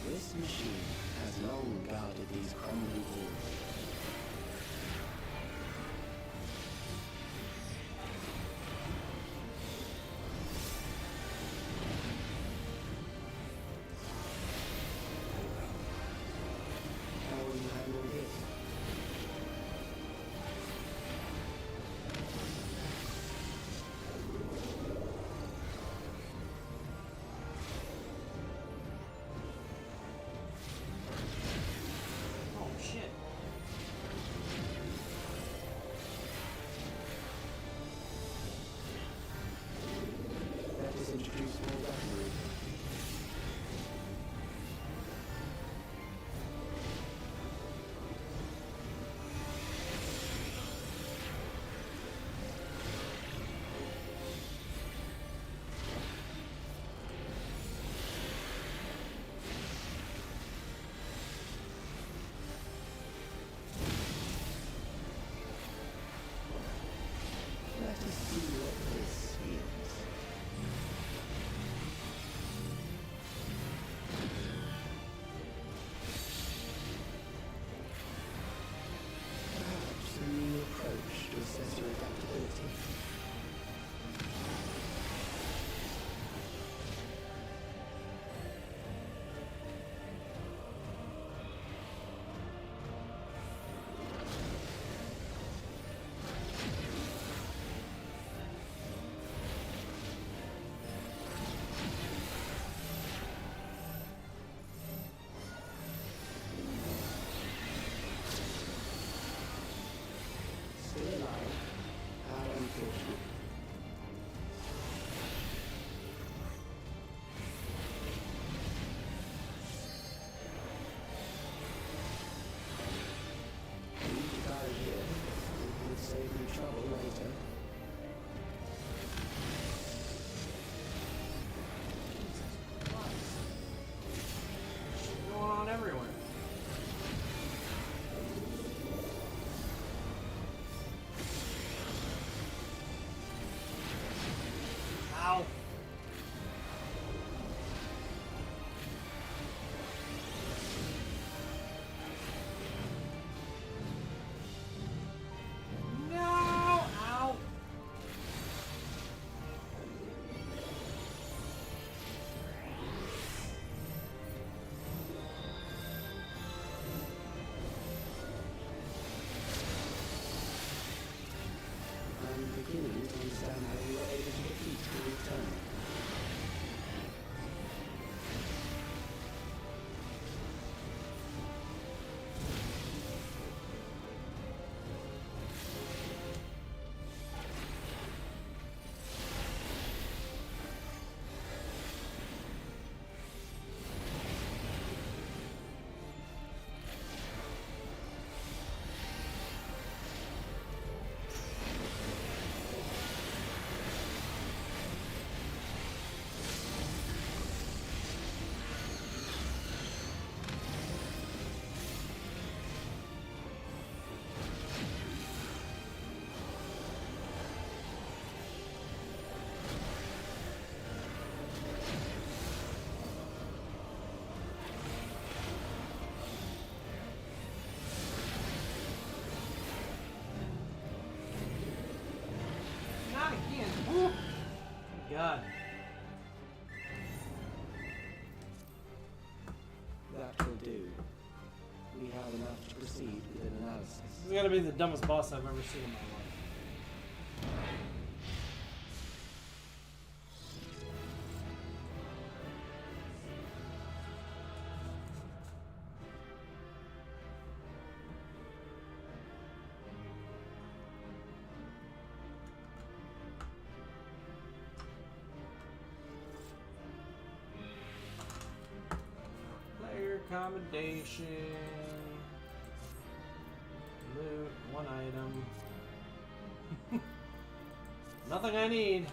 This machine has long guarded these crumbling walls. proud enough to proceed with an analysis. This is gonna be the dumbest boss I've ever seen in my life. Player accommodation. Loot, one item. Nothing I need.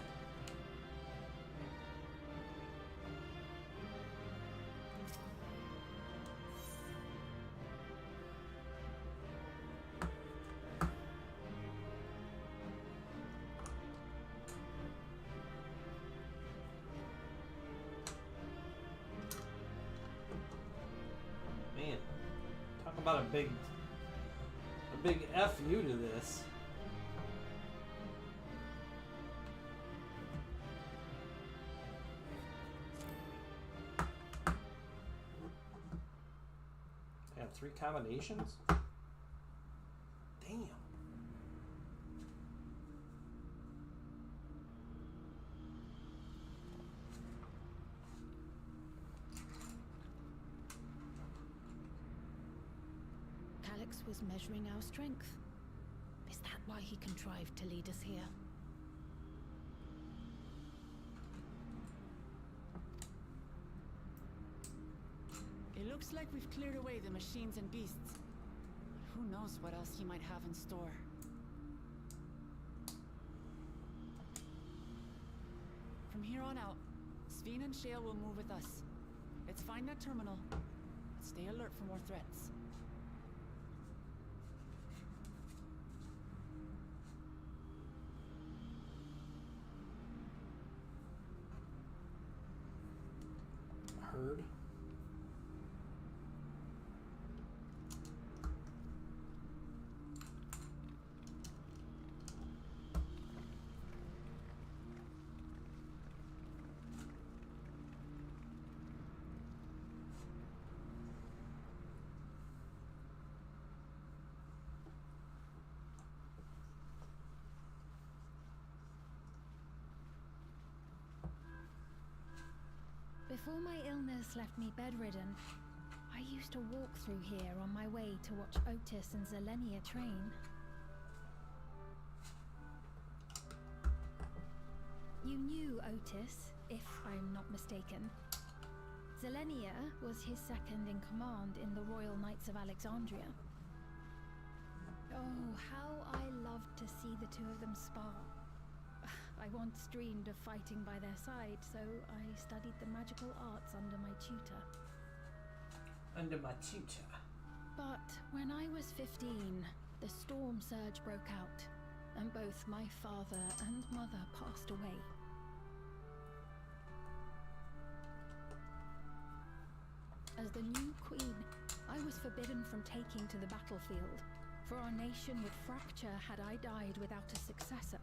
Man, talk about a big F you to this. I have 3 combinations? Damn. Calix was measuring our strength. Is that why he contrived to lead us here? It looks like we've cleared away the machines and beasts. But who knows what else he might have in store. From here on out, Sveen and Shale will move with us. Let's find that terminal. Stay alert for more threats. Heard. Before my illness left me bedridden, I used to walk through here on my way to watch Otis and Zelenia train. You knew Otis, if I'm not mistaken. Zelenia was his second in command in the Royal Knights of Alexandria. Oh, how I loved to see the two of them spar. I once dreamed of fighting by their side, so I studied the magical arts under my tutor. Under my tutor. But when I was 15, the storm surge broke out, and both my father and mother passed away. As the new queen, I was forbidden from taking to the battlefield, for our nation would fracture had I died without a successor.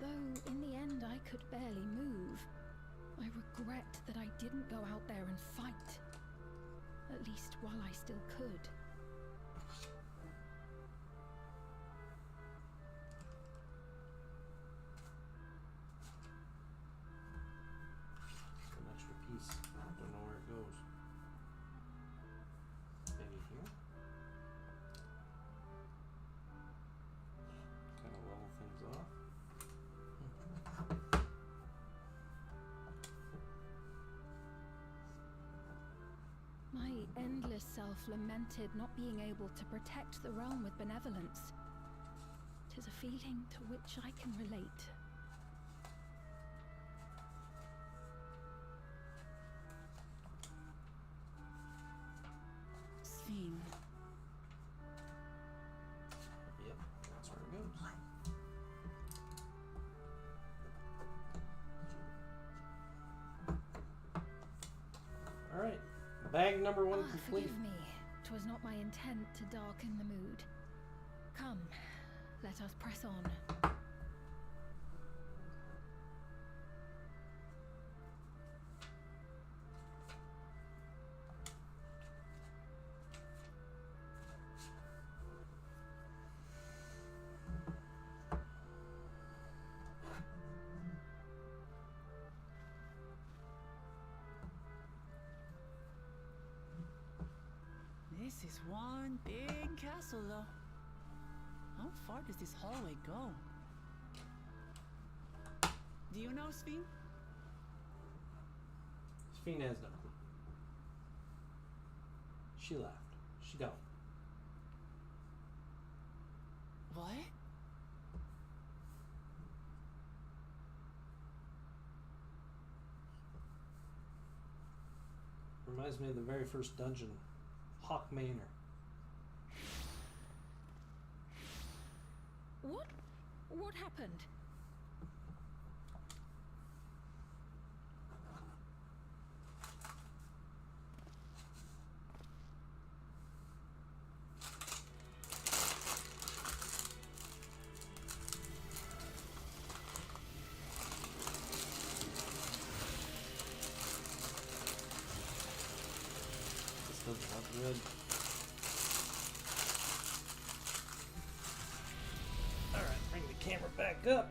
Though, in the end, I could barely move. I regret that I didn't go out there and fight. At least while I still could. An extra piece. I don't know where it goes. Maybe here? Kind of level things off. My endless self lamented not being able to protect the realm with benevolence. 'Tis a feeling to which I can relate. Sveen. Yep, that's where it goes. Alright, bag number 1 complete. Forgive me. 'Twas not my intent to darken the mood. Come, let us press on. one big castle, though. How far does this hallway go? Do you know, Sphene? Sphene has no clue. She left. She don't. What? Reminds me of the very first dungeon, Hawk Manor. What? What happened? This doesn't sound good. Alright, bring the camera back up.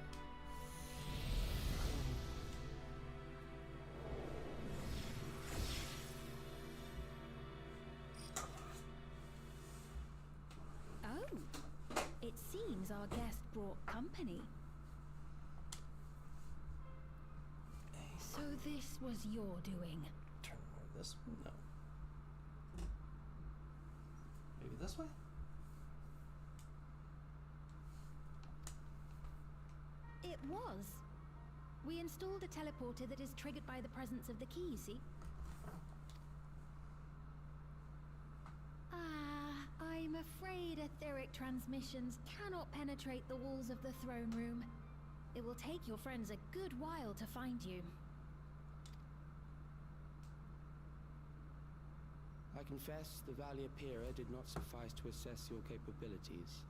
Oh, it seems our guest brought company. So this was your doing. Turn more this way? No. Maybe this way? It was. We installed a teleporter that is triggered by the presence of the key, see? I'm afraid etheric transmissions cannot penetrate the walls of the throne room. It will take your friends a good while to find you. I confess the Valia Pira did not suffice to assess your capabilities.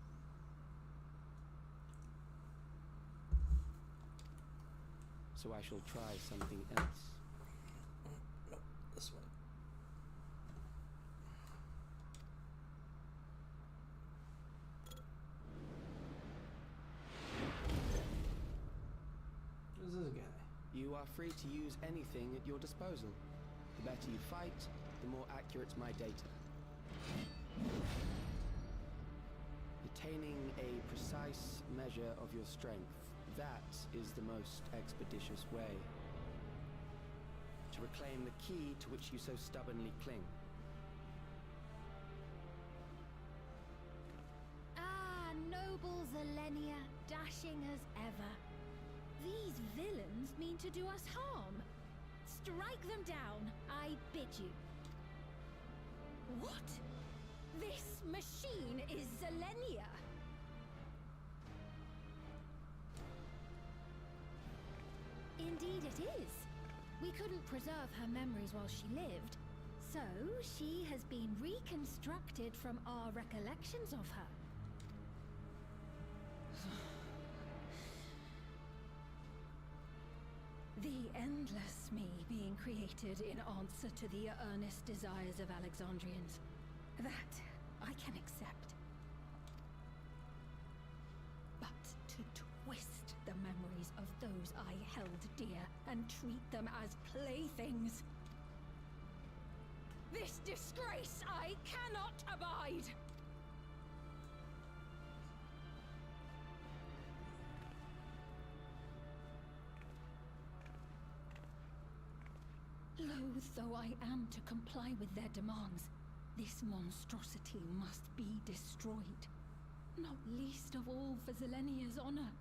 So I shall try something else. No, this way. Who's this guy? You are free to use anything at your disposal. The better you fight, the more accurate my data. Attaining a precise measure of your strength, that is the most expeditious way to reclaim the key to which you so stubbornly cling. Ah, noble Zalenia, dashing as ever. These villains mean to do us harm. Strike them down, I bid you. What? This machine is Zalenia. Indeed it is. We couldn't preserve her memories while she lived, so she has been reconstructed from our recollections of her. The endless me being created in answer to the earnest desires of Alexandrians. That I can accept. But to twist the memories of those I held dear and treat them as playthings. This disgrace I cannot abide! Loath though I am to comply with their demands, this monstrosity must be destroyed. Not least of all for Zalenia's honor.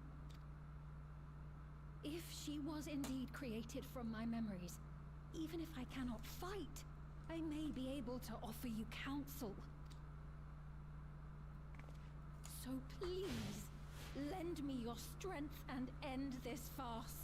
If she was indeed created from my memories, even if I cannot fight, I may be able to offer you counsel. So please, lend me your strength and end this farce.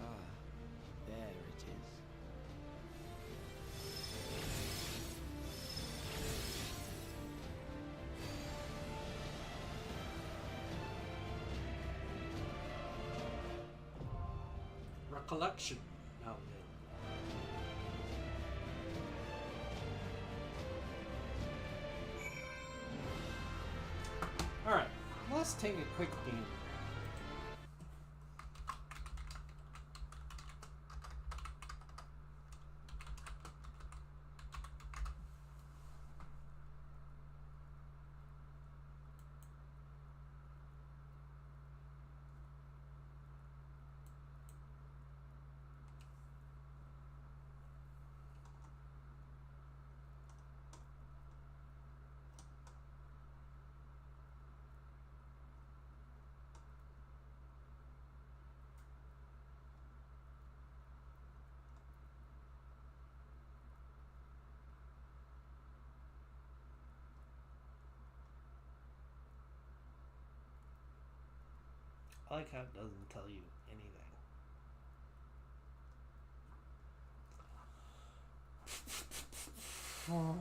Ah, there it is. collection now available. Alright, let's take a quick game. I like how it doesn't tell you anything. Oh.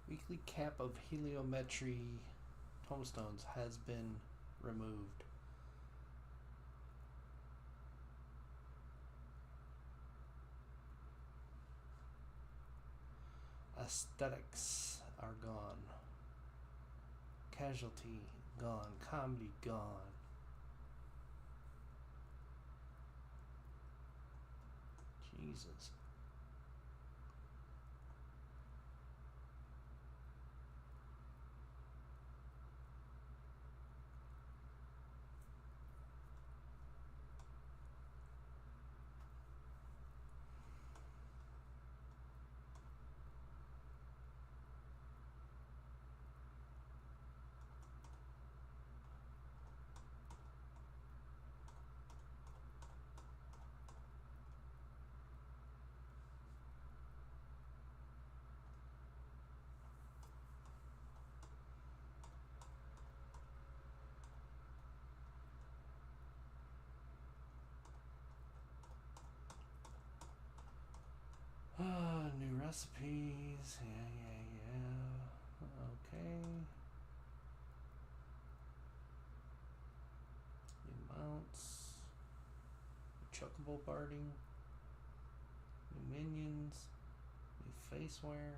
Weekly cap of heliometry tombstones has been removed. Aesthetics are gone. Casualty gone. Comedy gone. Jesus. New recipes. Yeah. Okay. New mounts. Chocobo barding. New minions. New faceware.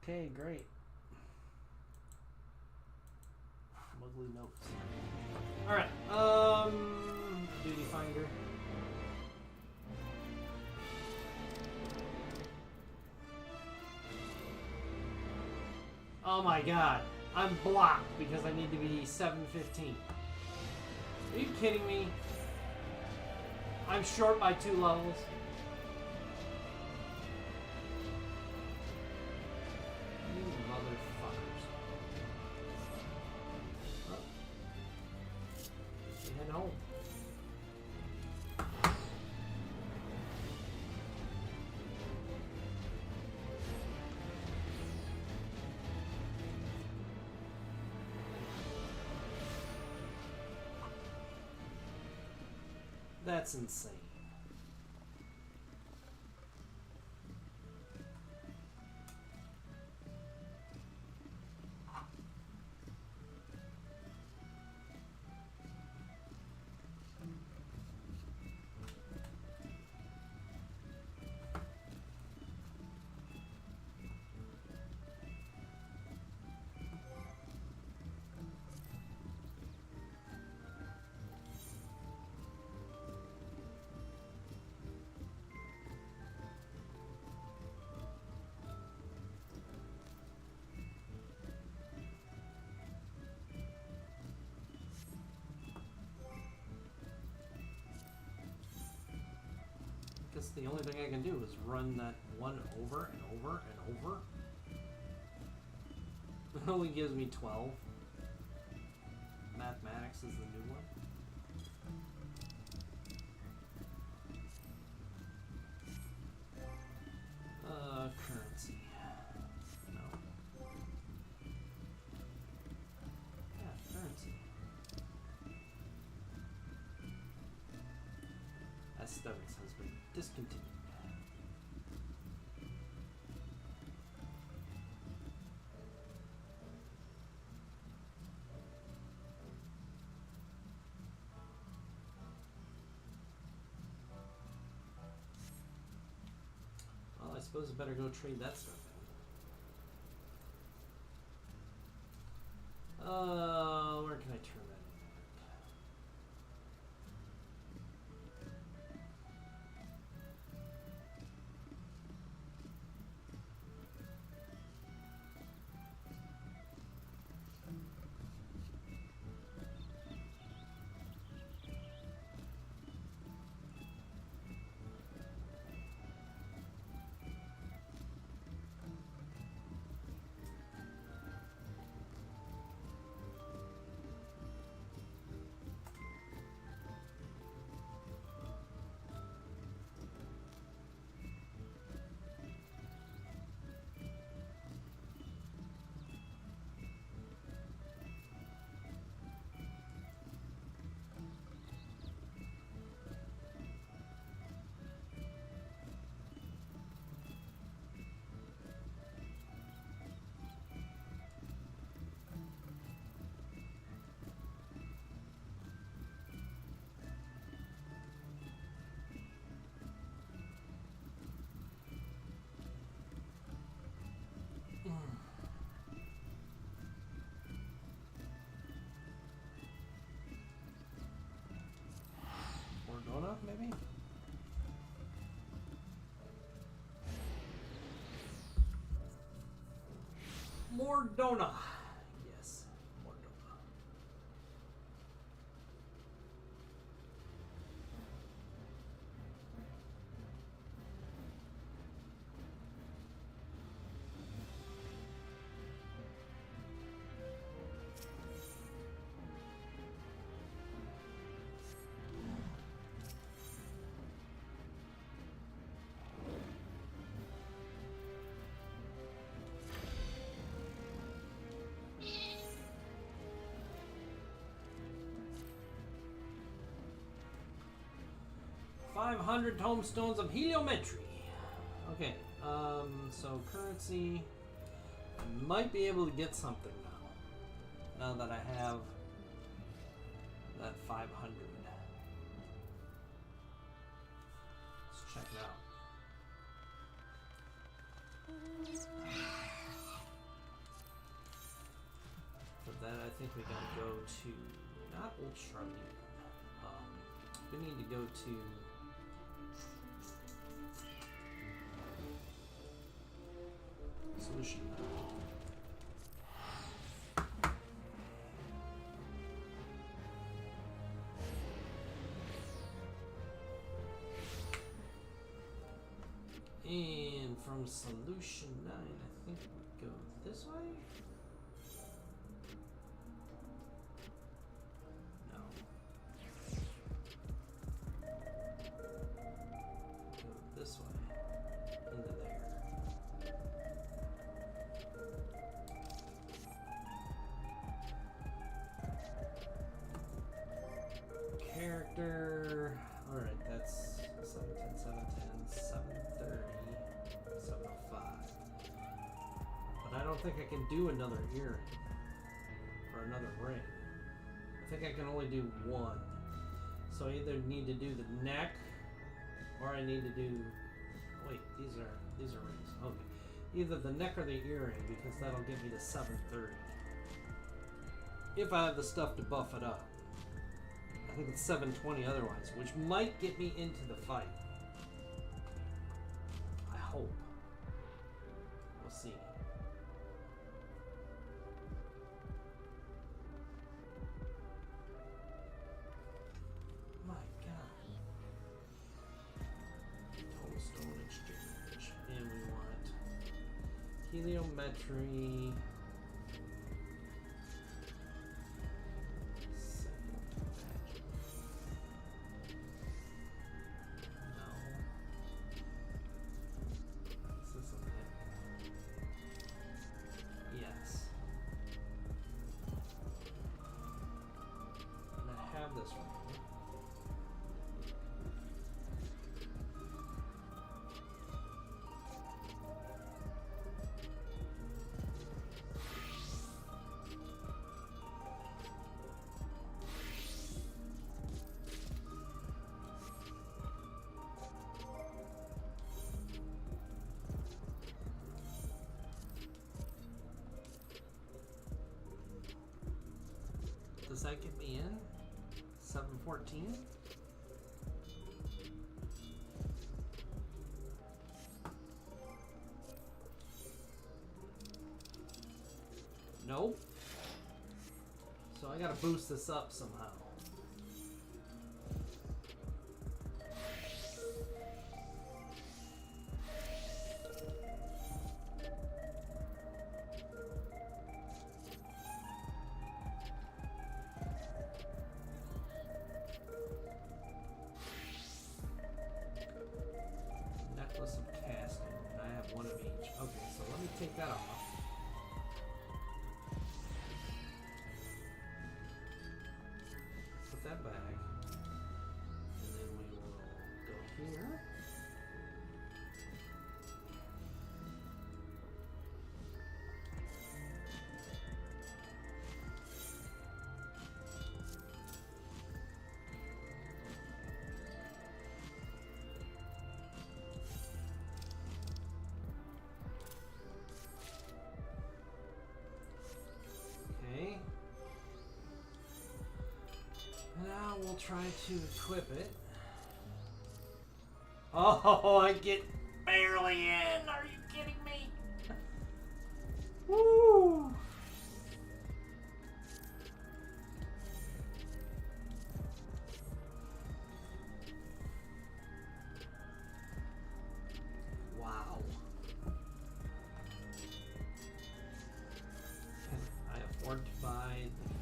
Okay, great. Ugly notes. Alright, Duty Finder. Oh my god. I'm blocked because I need to be 715. Are you kidding me? I'm short by 2 levels. You motherfuckers. Oh. You head home. That's insane. The only thing I can do is run that one over and over and over. It only gives me 12. Mathematics is the new one. Currency. No. Yeah, currency. Aesthetics has been discontinued. Well, I suppose I better go trade that stuff in. Where can I turn that in? Ordona, maybe? Mordona. Yes, Mordona. $500 tomestones of heliometry. Okay, so currency. I might be able to get something now. Now that I have that 500. Let's check it out. I think we gotta go to not Old Charlene. We need to go to Solution 9. And from Solution 9, I think we go this way? No. Go this way. Into there. Character. Alright, that's 710, 710, 730, 705. But I don't think I can do another earring. Or another ring. I think I can only do one. So I either need to do the neck, or I need to do... Wait, these are rings. Okay. Either the neck or the earring, because that'll get me to 730. If I have the stuff to buff it up. I think it's 720 otherwise, which might get me into the fight. I hope. We'll see. My God. Total Stone Exchange. And we want heliometry. Does that get me in? 714? Nope. So I gotta boost this up somehow. Necklace of casting. I have one of each. Okay, so let me take that off. Put that back. And then we will go here. Okay. Now we'll try to equip it. Oh, I get barely in. Are you kidding me? Woo! Wow. Can I afford to buy the...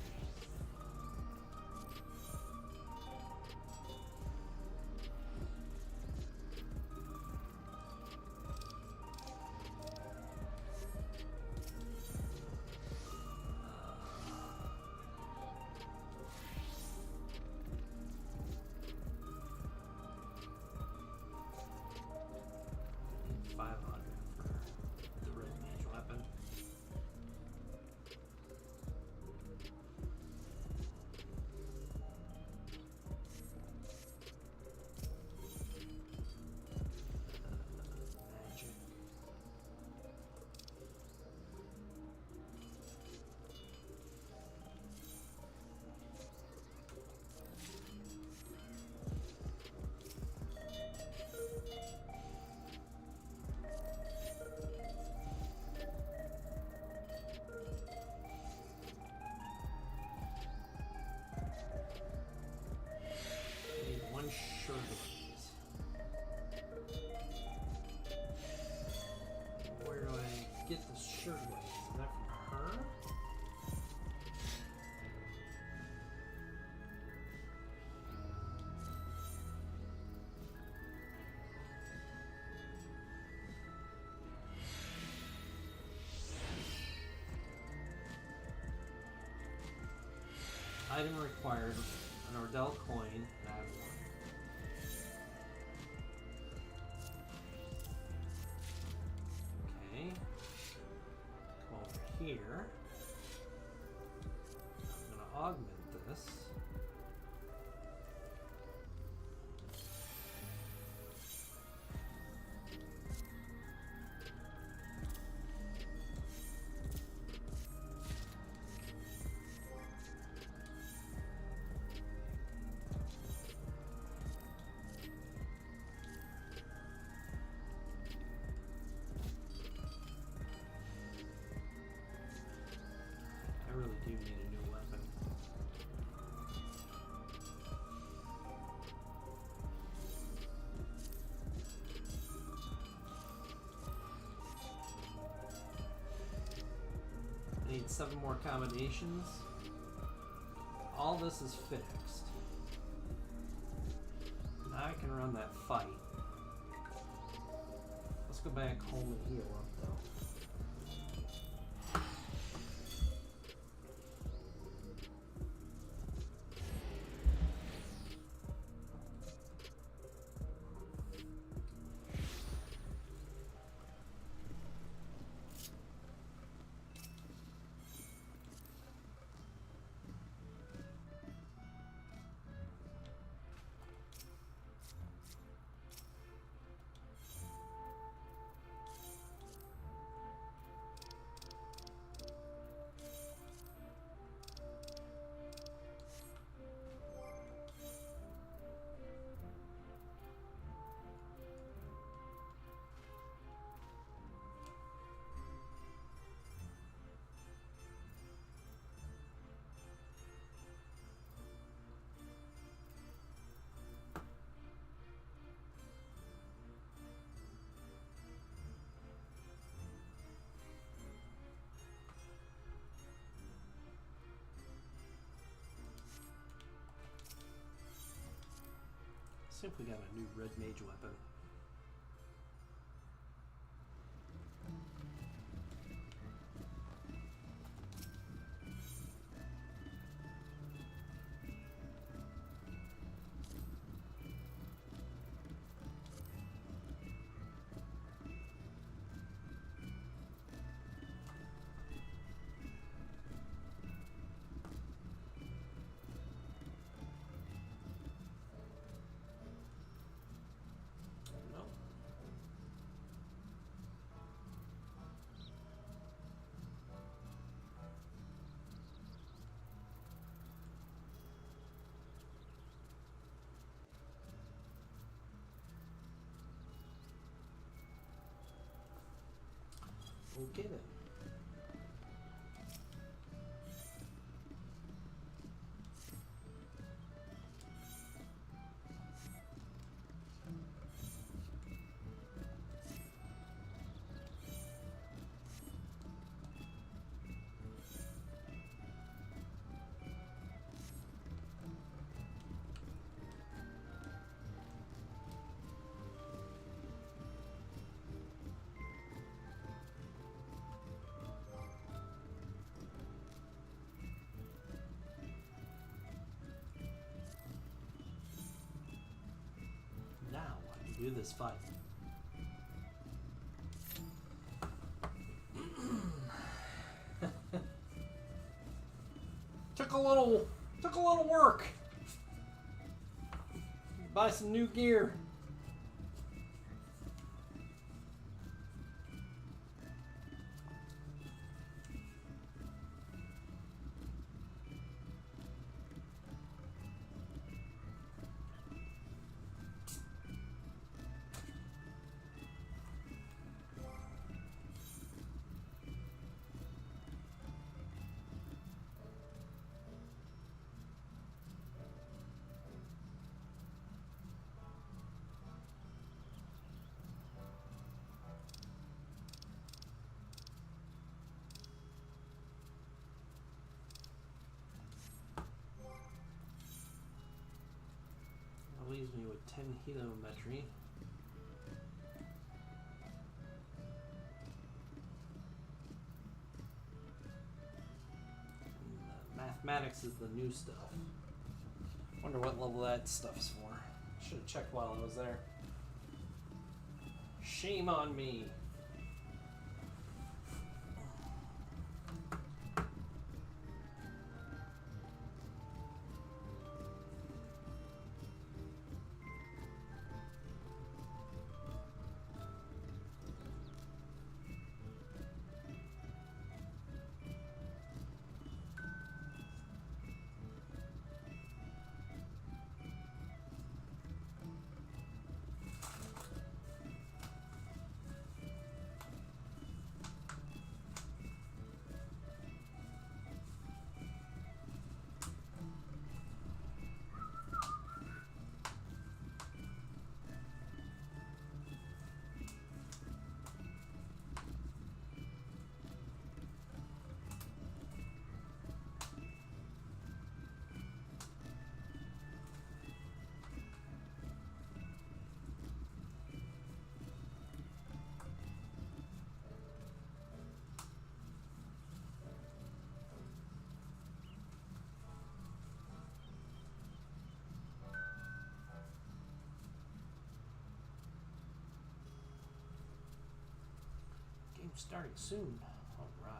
Item required, an Ordell coin, and I have one. Okay. Come over here. I'm gonna augment this. I really do need a new weapon. I need 7 more combinations. All this is fixed. Now I can run that fight. Let's go back home and heal up though. Simply got a new red mage weapon. Okay then. Now I can do this fight. Took a little work. Buy some new gear. Leaves me with 10 heliometry. And, mathematics is the new stuff. Wonder what level that stuff is for. Should have checked while I was there. Shame on me. Game starting soon. All right.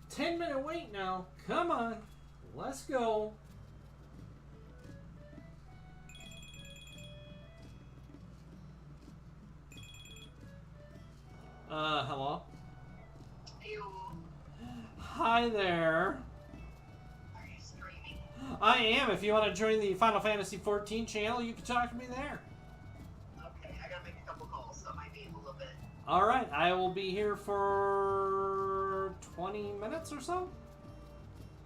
Ten-minute wait now. Come on. Let's go. Hello? Hi there. Are you streaming? I am. If you want to join the Final Fantasy XIV channel, you can talk to me there. Okay, I gotta make a couple calls, so it might be a little bit. Alright, I will be here for 20 minutes or so.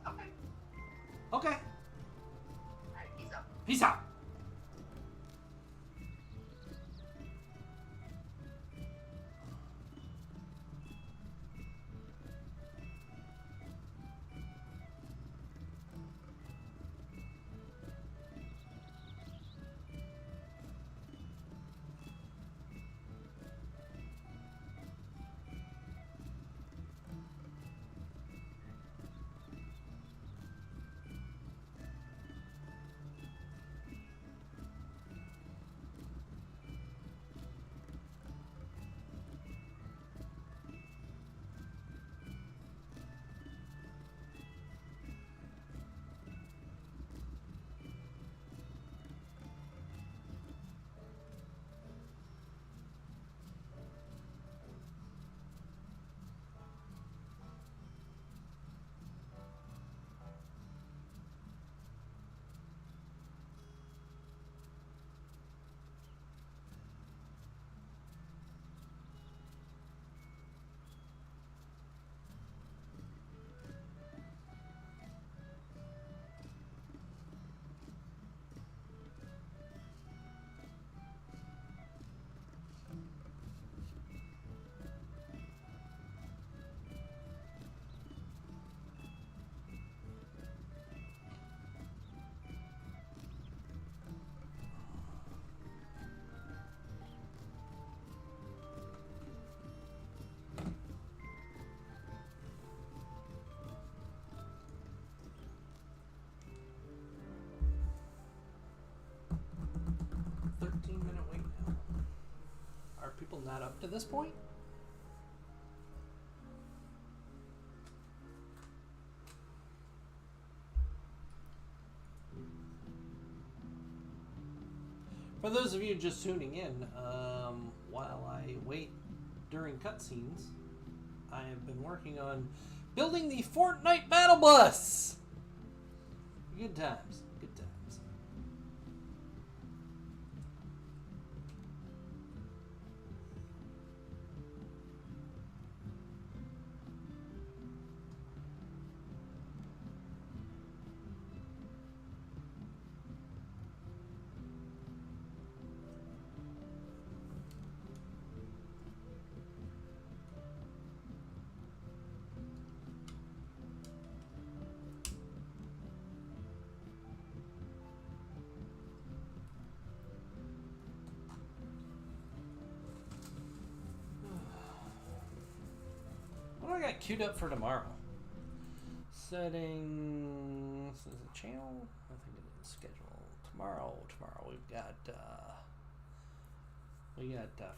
Okay. Okay. Alright, peace out. Peace out. people not up to this point? For those of you just tuning in, while I wait during cutscenes, I have been working on building the Fortnite Battle Bus! Good times. Good times. What do I got queued up for tomorrow? Settings. Is it channel? I think it is schedule. Tomorrow we've got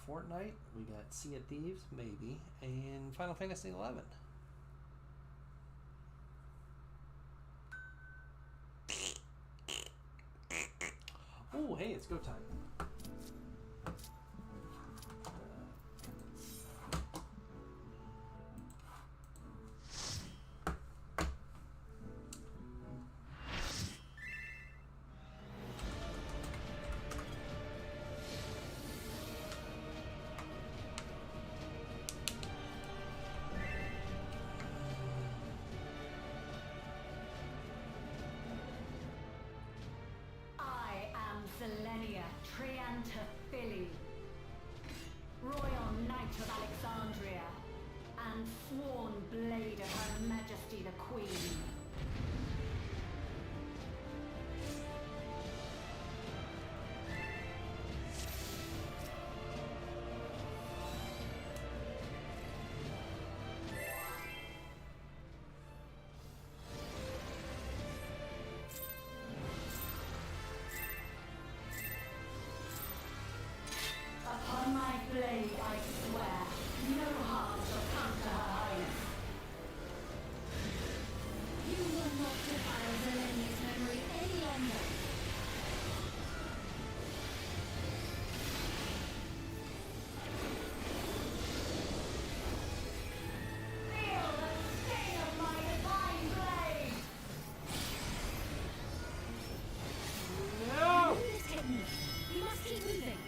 Fortnite, we got Sea of Thieves, maybe, and Final Fantasy 11. Oh, hey, it's go time. Selenia Trianta Phili, Royal Knight of Alexandria, and sworn blade of Her Majesty the Queen. Upon my blade, I swear, no harm shall come to Her Highness. You will not defile Zelenia's memory any longer. Feel the sting of my divine blade! No! This technique. We must keep moving.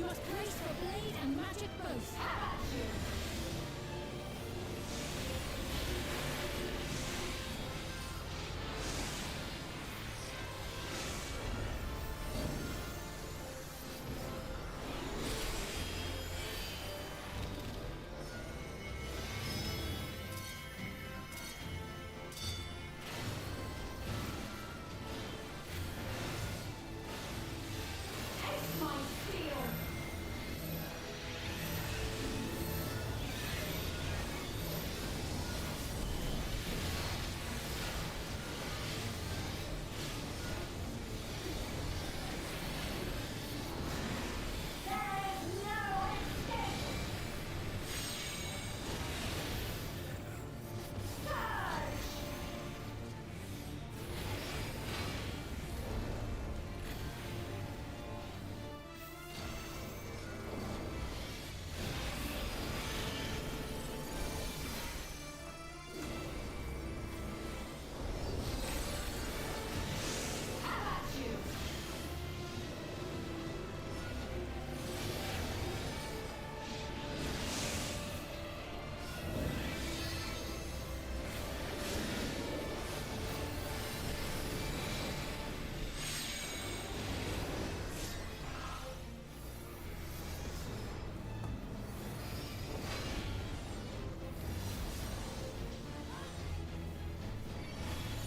must brace for blade and magic both.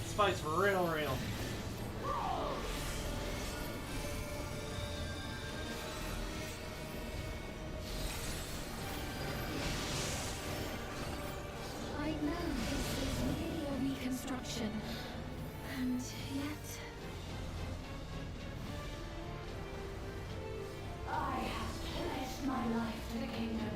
This fight's real. I know this is merely a reconstruction, and yet I have pledged my life to the kingdom.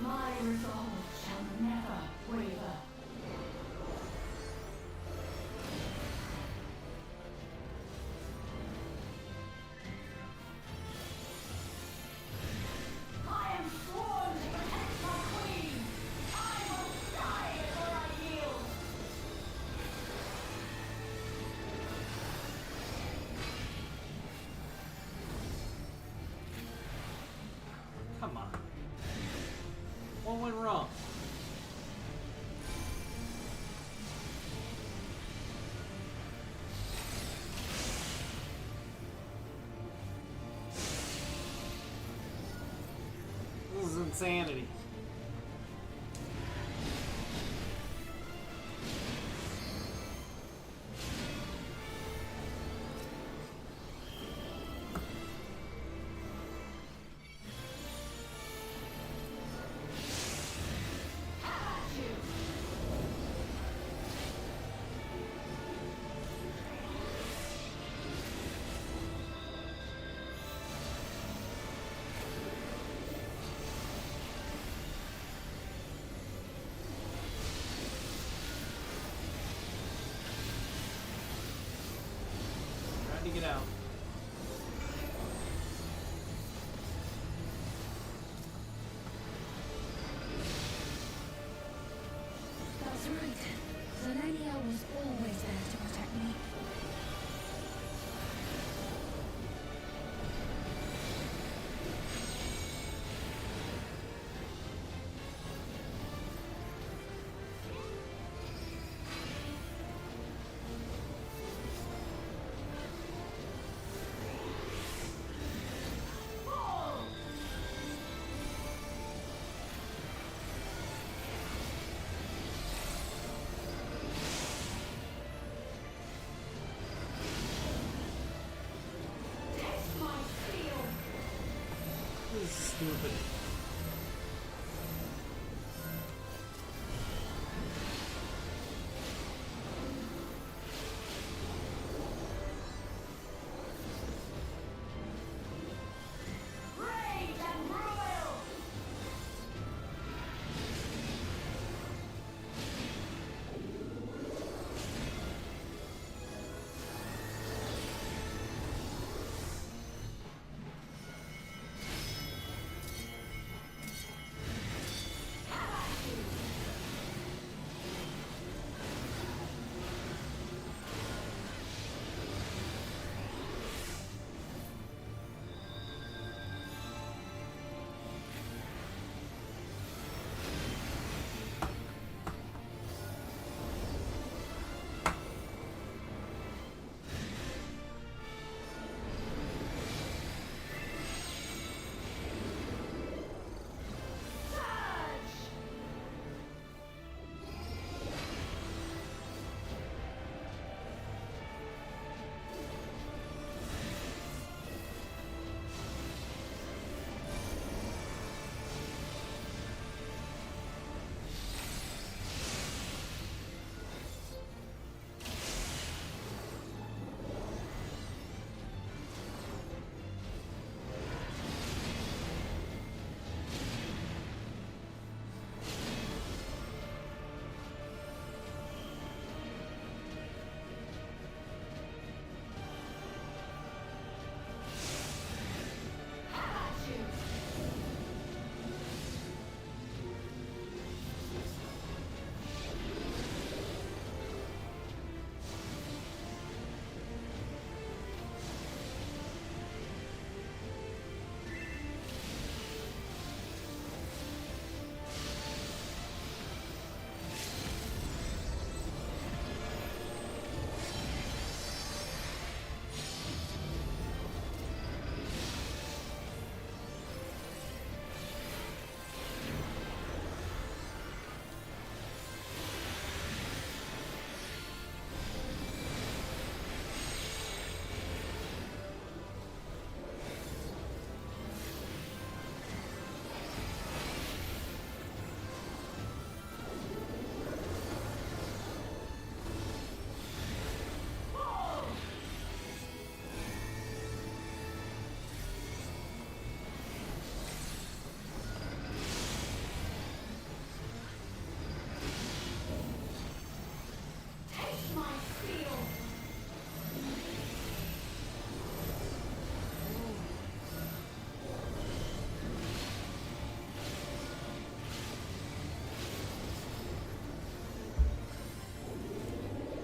My resolve shall never waver. I am sworn to protect my queen. I will die before I yield. Come on. What went wrong? This is insanity. Trying to get out. that's right. Zelenia was always there to protect me. This is stupid. Rage and royal.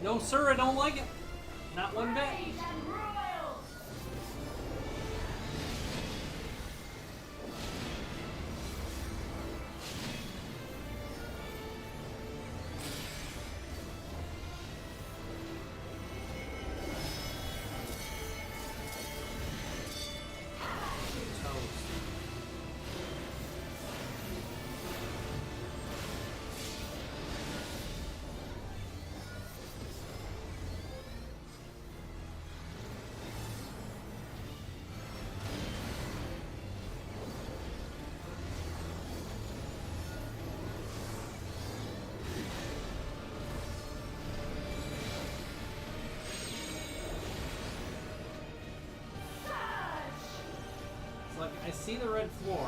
No, sir, I don't like it. Not one bit. Like, I see the red floor.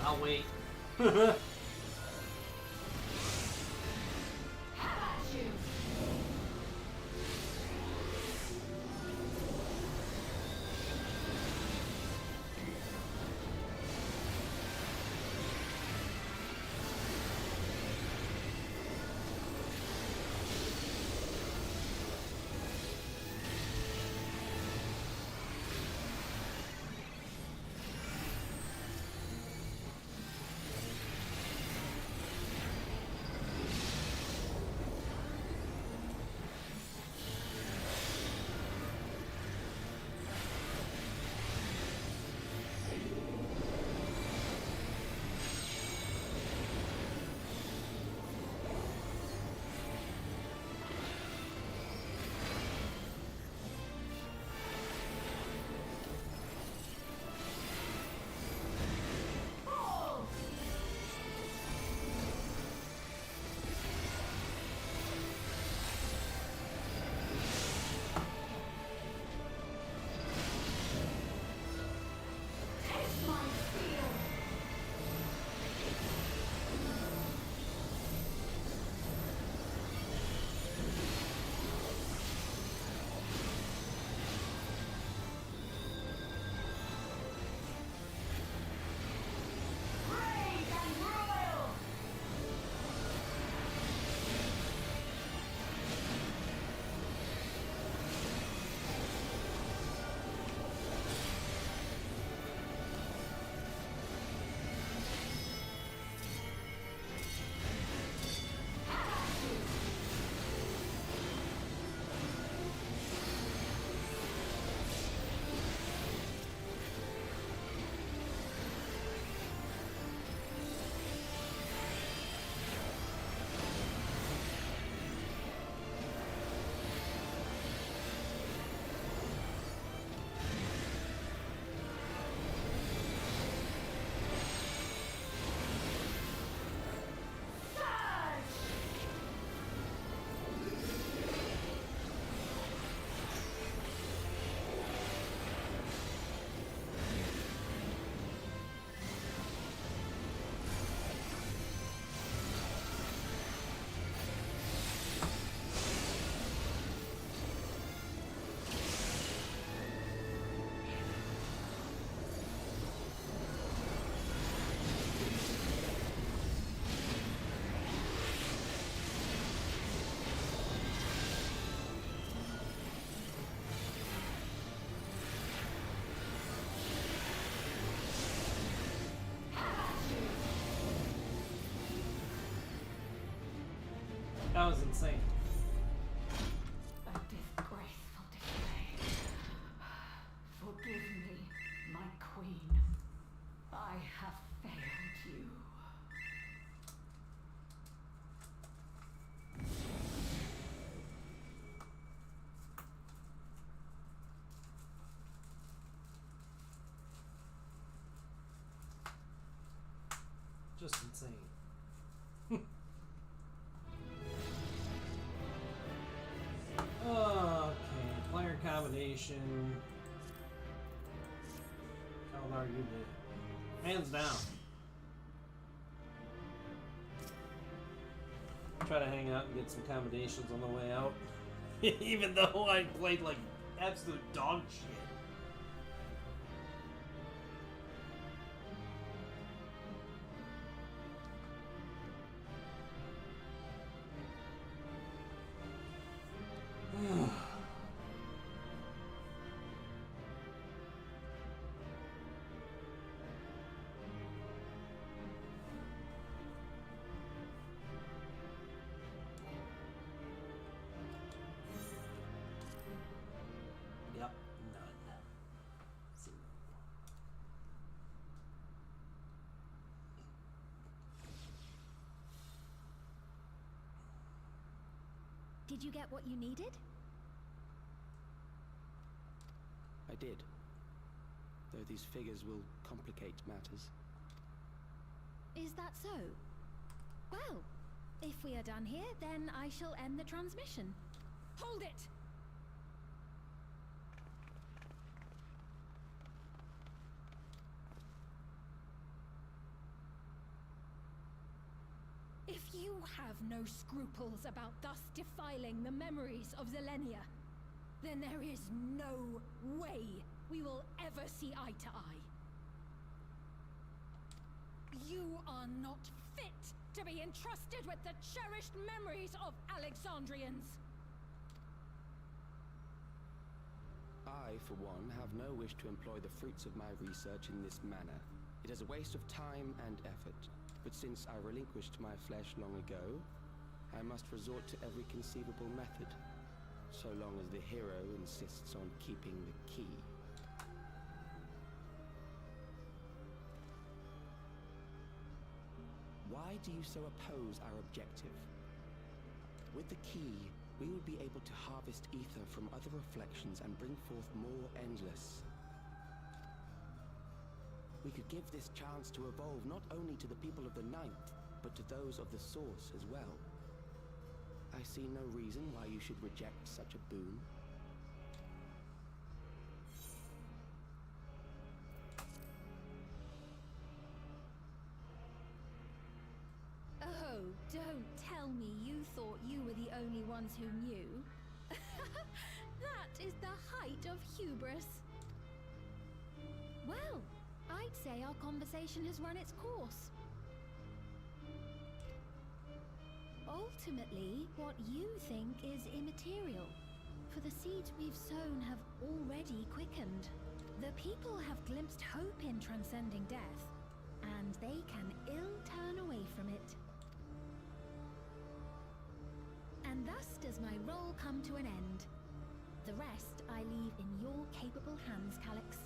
I'll wait. That was insane. A disgraceful display. Forgive me, my queen. I have failed you. Just insane. accommodation. Kaladar, you did. Hands down. Try to hang out and get some accommodations on the way out. Even though I played like absolute dog shit. Yep, none. Zero. Did you get what you needed? I did. Though these figures will complicate matters. Is that so? Well, if we are done here, then I shall end the transmission. Hold it! If you have no scruples about thus defiling the memories of Zelenia, then there is no way we will ever see eye to eye. You are not fit to be entrusted with the cherished memories of Alexandrians. I, for one, have no wish to employ the fruits of my research in this manner. It is a waste of time and effort. But since I relinquished my flesh long ago, I must resort to every conceivable method, so long as the hero insists on keeping the key. Why do you so oppose our objective? With the key, we would be able to harvest ether from other reflections and bring forth more endless. We could give this chance to evolve not only to the people of the Ninth, but to those of the Source as well. I see no reason why you should reject such a boon. Oh, don't tell me you thought you were the only ones who knew. That is the height of hubris. Well, I'd say our conversation has run its course. Ultimately, what you think is immaterial, for the seeds we've sown have already quickened. The people have glimpsed hope in transcending death, and they can ill turn away from it. And thus does my role come to an end. The rest I leave in your capable hands, Calyx.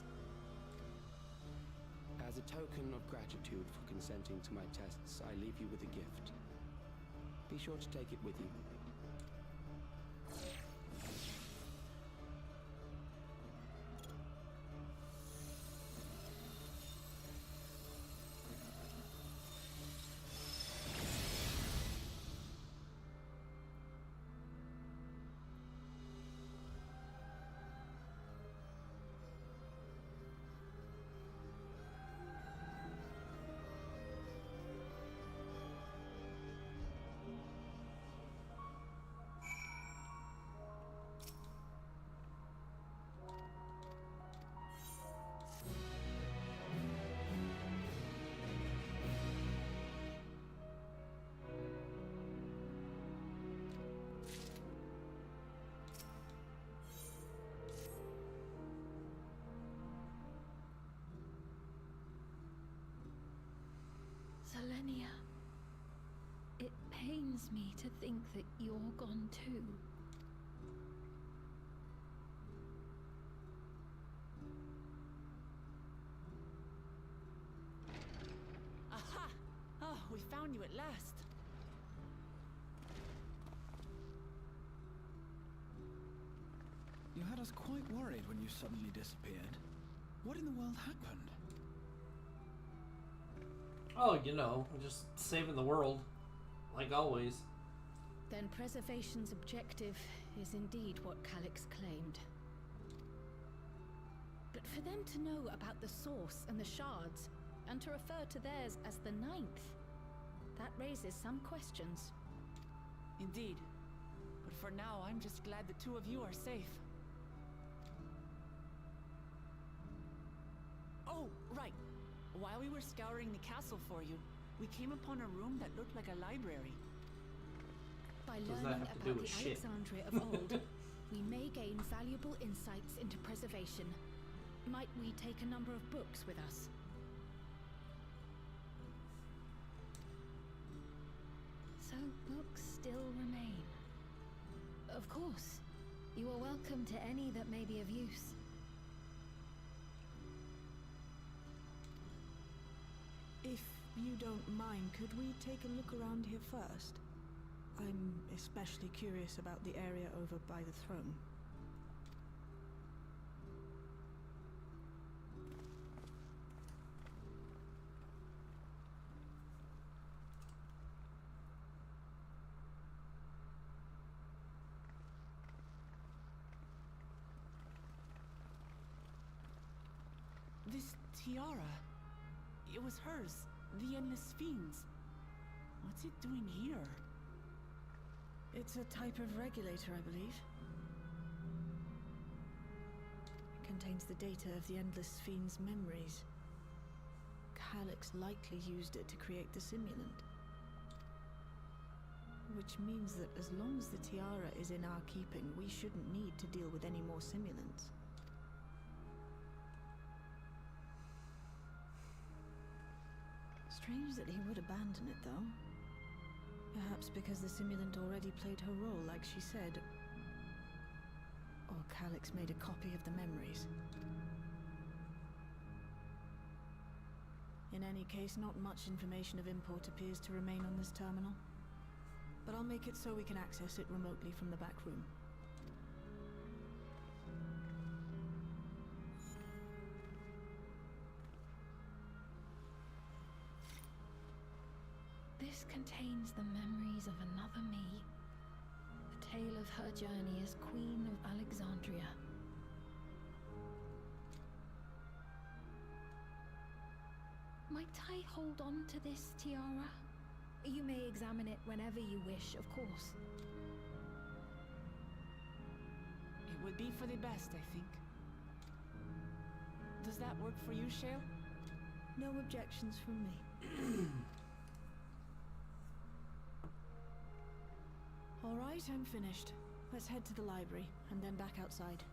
As a token of gratitude for consenting to my tests, I leave you with a gift. Be sure to take it with you. Zelenia, it pains me to think that you're gone too. Aha! Oh, we found you at last. You had us quite worried when you suddenly disappeared. What in the world happened? Oh, you know, just saving the world, like always. Then Preservation's objective is indeed what Calyx claimed. But for them to know about the source and the shards, and to refer to theirs as the Ninth, that raises some questions. Indeed. But for now, I'm just glad the two of you are safe. Oh, right. While we were scouring the castle for you, we came upon a room that looked like a library. By Does that learning have to do about with the shit? Alexandria of old, we may gain valuable insights into preservation. Might we take a number of books with us? So books still remain. Of course. You are welcome to any that may be of use. If you don't mind, could we take a look around here first? I'm especially curious about the area over by the throne. This tiara, it was hers, the Endless Fiend's. What's it doing here? It's a type of regulator, I believe. It contains the data of the Endless Fiend's memories. Calyx likely used it to create the simulant. Which means that as long as the tiara is in our keeping, we shouldn't need to deal with any more simulants. Strange that he would abandon it, though. Perhaps because the simulant already played her role, like she said. Or Calyx made a copy of the memories. In any case, not much information of import appears to remain on this terminal. But I'll make it so we can access it remotely from the back room. This contains the memories of another me. The tale of her journey as Queen of Alexandria. Might I hold on to this tiara? You may examine it whenever you wish, of course. It would be for the best, I think. Does that work for you, Shale? No objections from me. All right, I'm finished. Let's head to the library, and then back outside.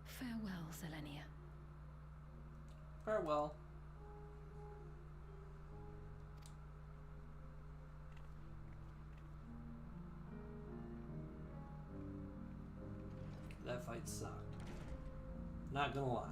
Farewell, Selenia. Farewell. That fight sucked. Not gonna lie.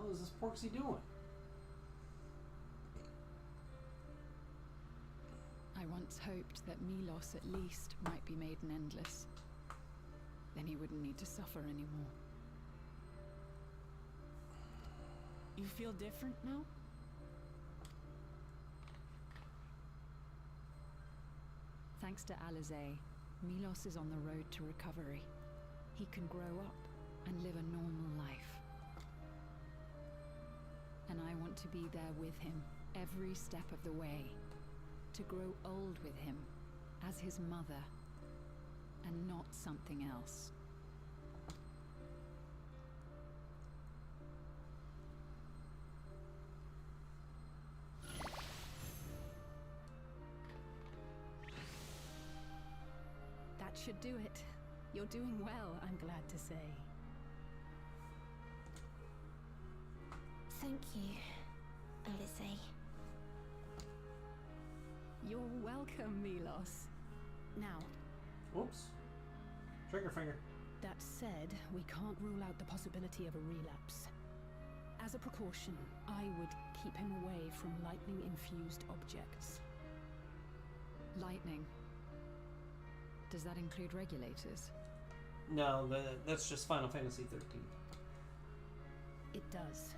hell is this Porksy doing? I once hoped that Milos at least might be made an endless. Then he wouldn't need to suffer anymore. You feel different now? Thanks to Alizé, Milos is on the road to recovery. He can grow up and live a normal life. And I want to be there with him every step of the way. To grow old with him as his mother and not something else. That should do it. You're doing well, I'm glad to say. Thank you, Alizé. You're welcome, Milos. Now, Whoops. Trigger finger. that said, we can't rule out the possibility of a relapse. As a precaution, I would keep him away from lightning-infused objects. Lightning. Does that include regulators? No, that's just Final Fantasy 13. It does.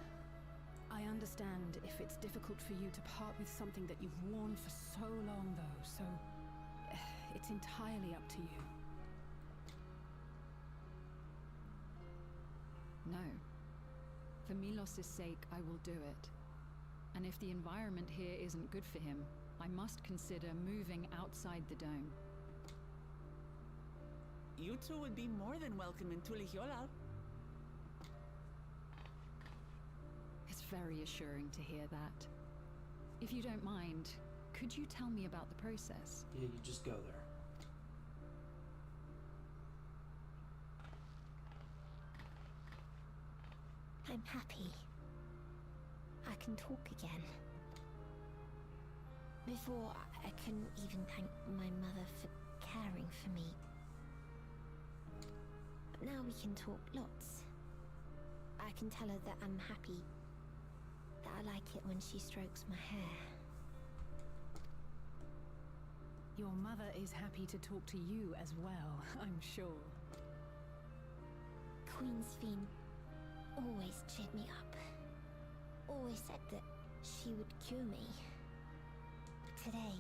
I understand if it's difficult for you to part with something that you've worn for so long, though, so it's entirely up to you. No. For Milos' sake, I will do it. And if the environment here isn't good for him, I must consider moving outside the dome. You two would be more than welcome in Tulihyolal. It's very assuring to hear that. If you don't mind, could you tell me about the process? Yeah, you just go there. I'm happy. I can talk again. Before, I couldn't even thank my mother for caring for me. But now we can talk lots. I can tell her that I'm happy, that I like it when she strokes my hair. Your mother is happy to talk to you as well, I'm sure. Queen Sphene always cheered me up. Always said that she would cure me. Today,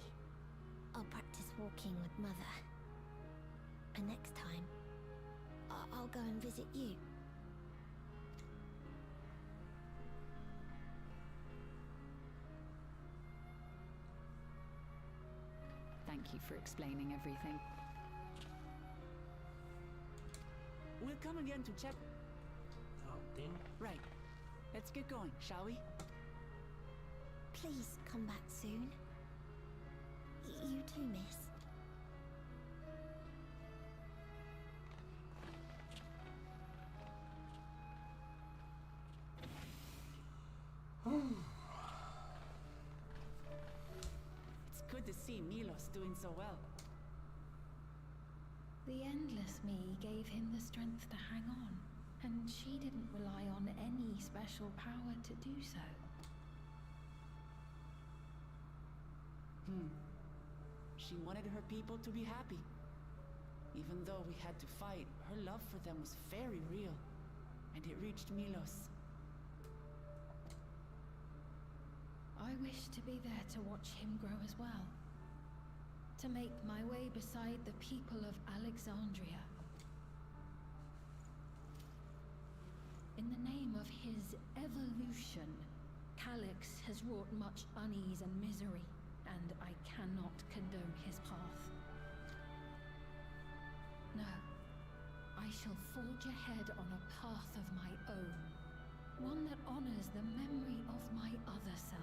I'll practice walking with Mother. And next time, I'll go and visit you. Thank you for explaining everything. We'll come again to check. Oh, damn it. Right. Let's get going, shall we? Please come back soon. You too, miss. It's good to see Milos doing so well. The Endless Me gave him the strength to hang on, and she didn't rely on any special power to do so. She wanted her people to be happy. Even though we had to fight, her love for them was very real, and it reached Milos. I wish to be there to watch him grow as well. To make my way beside the people of Alexandria. In the name of his evolution, Calyx has wrought much unease and misery, and I cannot condone his path. No, I shall forge ahead on a path of my own, one that honors the memory of my other self.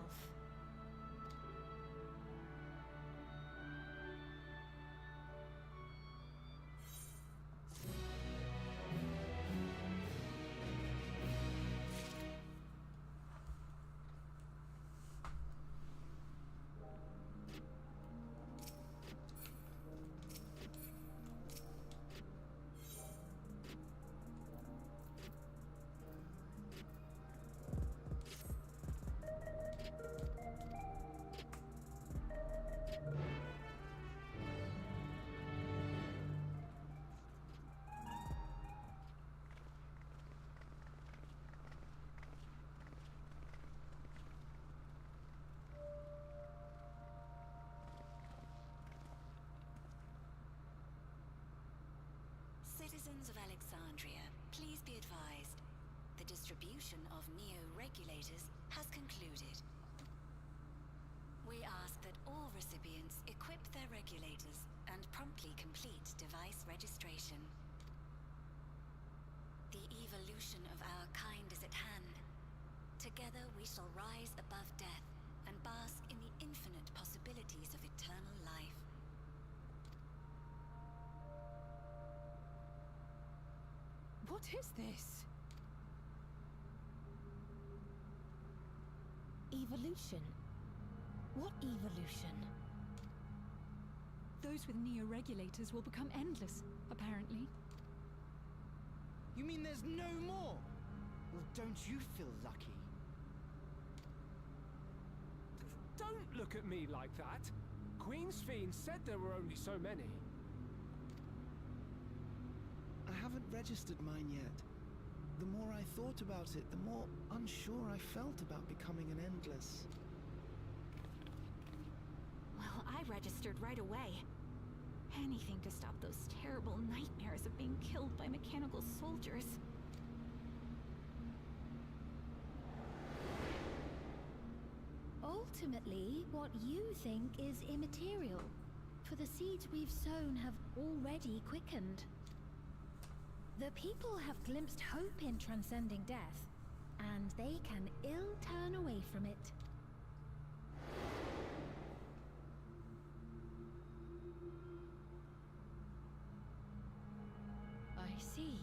citizens of Alexandria, please be advised. The distribution of neo-regulators has concluded. We ask that all recipients equip their regulators and promptly complete device registration. The evolution of our kind is at hand. Together we shall rise above death and bask in the infinite possibilities of eternal life. What is this? Evolution? What evolution? Those with neo-regulators will become endless, apparently. You mean there's no more? Well, don't you feel lucky? Don't look at me like that. Queen's Fiend said there were only so many. I haven't registered mine yet. The more I thought about it, the more unsure I felt about becoming an Endless. Well, I registered right away. Anything to stop those terrible nightmares of being killed by mechanical soldiers. Ultimately, what you think is immaterial, for the seeds we've sown have already quickened. The people have glimpsed hope in transcending death, and they can ill turn away from it. I see.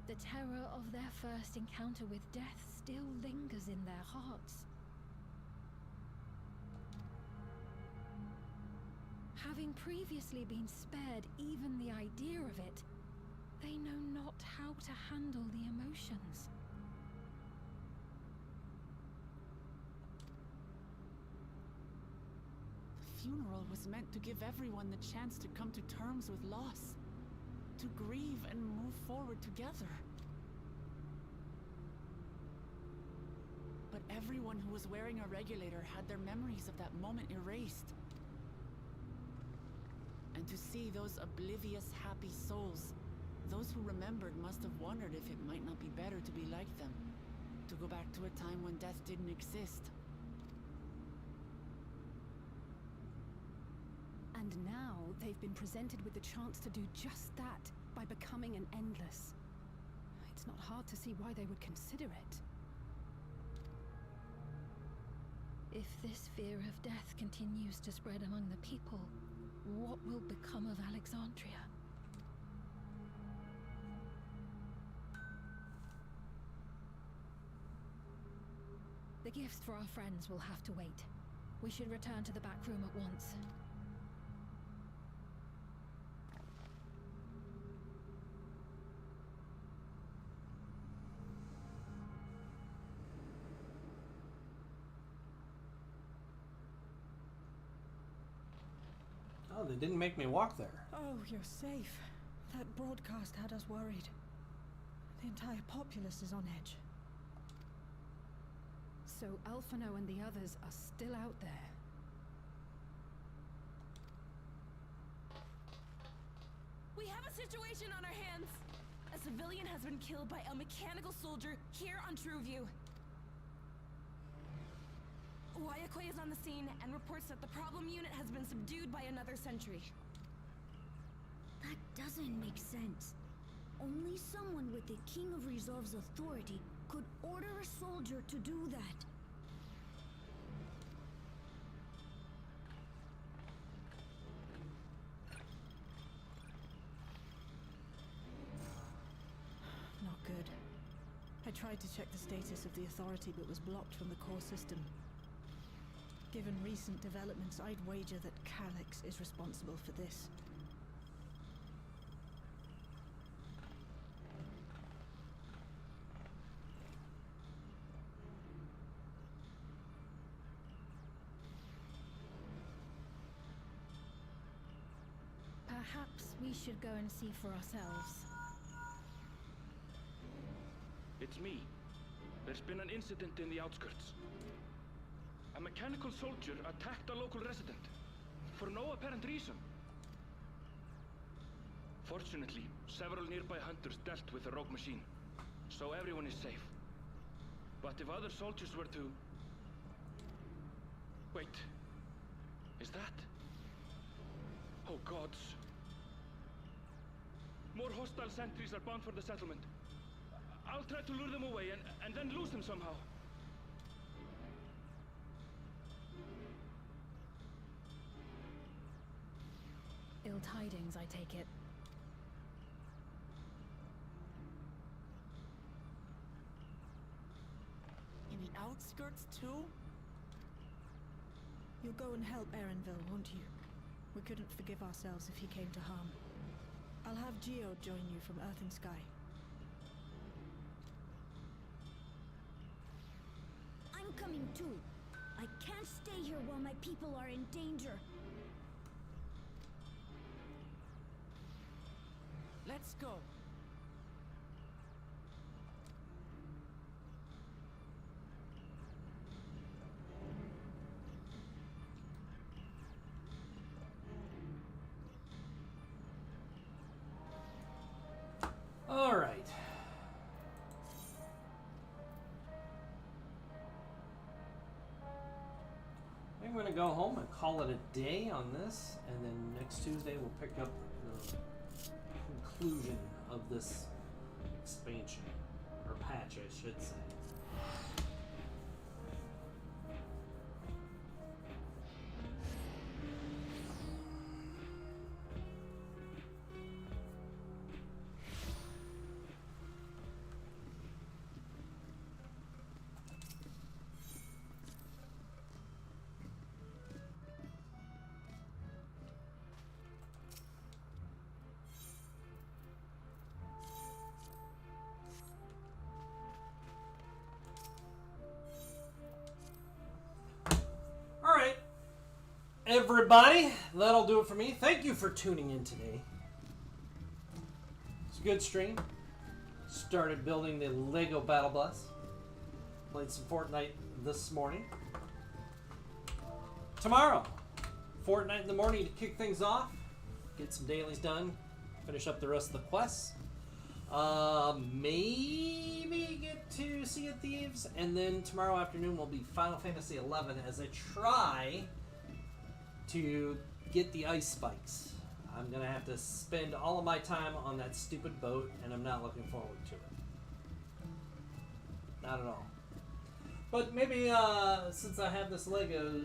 The terror of their first encounter with death still lingers in their hearts. Having previously been spared even the idea of it, they know not how to handle the emotions. The funeral was meant to give everyone the chance to come to terms with loss, to grieve and move forward together. But everyone who was wearing a regulator had their memories of that moment erased. And to see those oblivious, happy souls, those who remembered must have wondered if it might not be better to be like them, to go back to a time when death didn't exist. And now they've been presented with the chance to do just that by becoming an Endless. It's not hard to see why they would consider it. If this fear of death continues to spread among the people, what will become of Alexandria? The gifts for our friends will have to wait. We should return to the back room at once. Oh, they didn't make me walk there. Oh, you're safe. That broadcast had us worried. The entire populace is on edge. So Alphino and the others are still out there. We have a situation on our hands. A civilian has been killed by a mechanical soldier here on Trueview. Wayakwe is on the scene and reports that the problem unit has been subdued by another sentry. That doesn't make sense. Only someone with the King of Reserve's authority could order a soldier to do that. Not good. I tried to check the status of the authority but was blocked from the core system. Given recent developments, I'd wager that Calyx is responsible for this. Perhaps we should go and see for ourselves. It's me. There's been an incident in the outskirts. A mechanical soldier attacked a local resident, for no apparent reason. Fortunately, several nearby hunters dealt with the rogue machine, so everyone is safe. But if other soldiers were to... Wait. Is that... Oh gods. More hostile sentries are bound for the settlement. I'll try to lure them away and then lose them somehow. Ill tidings, I take it. In the outskirts too? You'll go and help Erenville, won't you? We couldn't forgive ourselves if he came to harm. I'll have Geo join you from Earth and Sky. I'm coming too. I can't stay here while my people are in danger. Let's go. All right. I'm going to go home and call it a day on this, and then next Tuesday we'll pick up the conclusion of this expansion, or patch, I should say. Everybody, that'll do it for me. Thank you for tuning in today. It's a good stream. Started building the Lego Battle Bus. Played some Fortnite this morning. Tomorrow, Fortnite in the morning to kick things off. Get some dailies done. Finish up the rest of the quests. Maybe get to Sea of Thieves. And then tomorrow afternoon will be Final Fantasy XI as I try to get the ice spikes. I'm gonna have to spend all of my time on that stupid boat, and I'm not looking forward to it. Not at all. But maybe since I have this Lego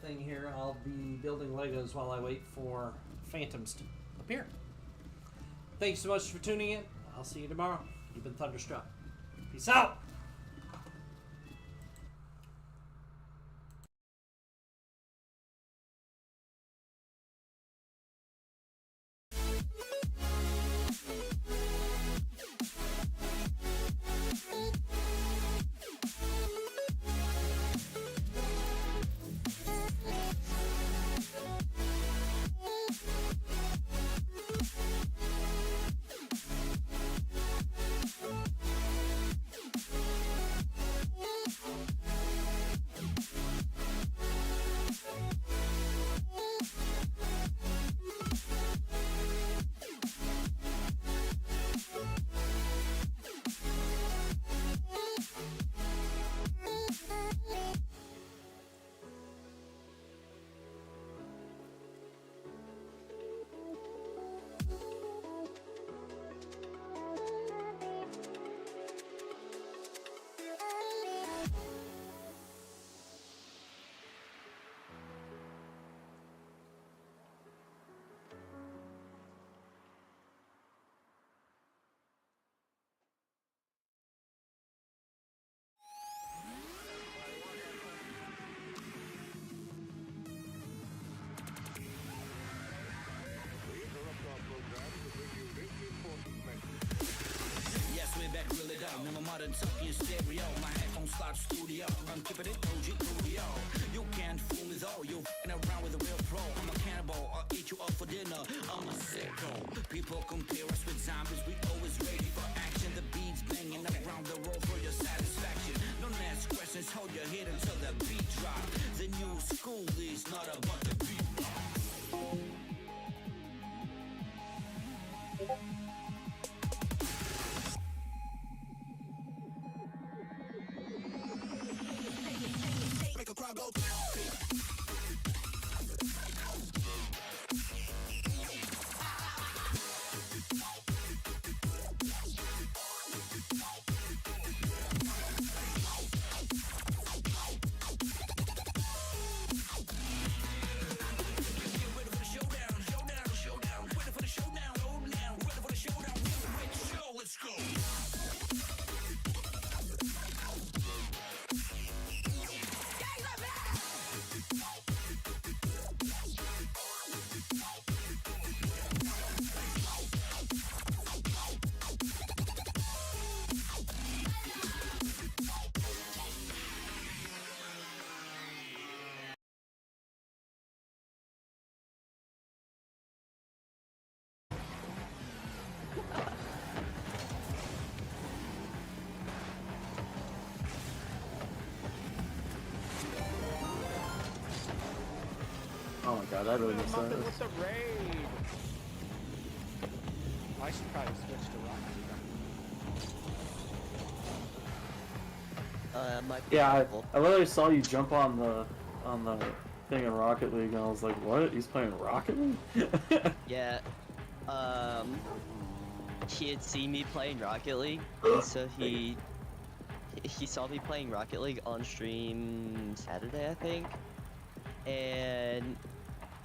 thing here, I'll be building Legos while I wait for Phantoms to appear. Thanks so much for tuning in. I'll see you tomorrow. You've been Thunderstruck. Peace out! Remember modern Tucky stereo, my headphones slot studio. I'm keeping it OG studio. You can't fool me though, you f***ing around with a real pro. I'm a cannibal, I'll eat you up for dinner. I'm a sicko. People compare us with zombies, we always ready for action. The beats banging around the road for your satisfaction. Don't ask questions, hold your head until the beat drop. The new school is not about the beat. I go. Let's go. Oh my god, that really makes sense. With the raid. I should probably switch to Rocket League. Yeah, I literally saw you jump on the thing in Rocket League, and I was like, "What? He's playing Rocket League?" Yeah. He had seen me playing Rocket League, and so he saw me playing Rocket League on stream Saturday, I think. And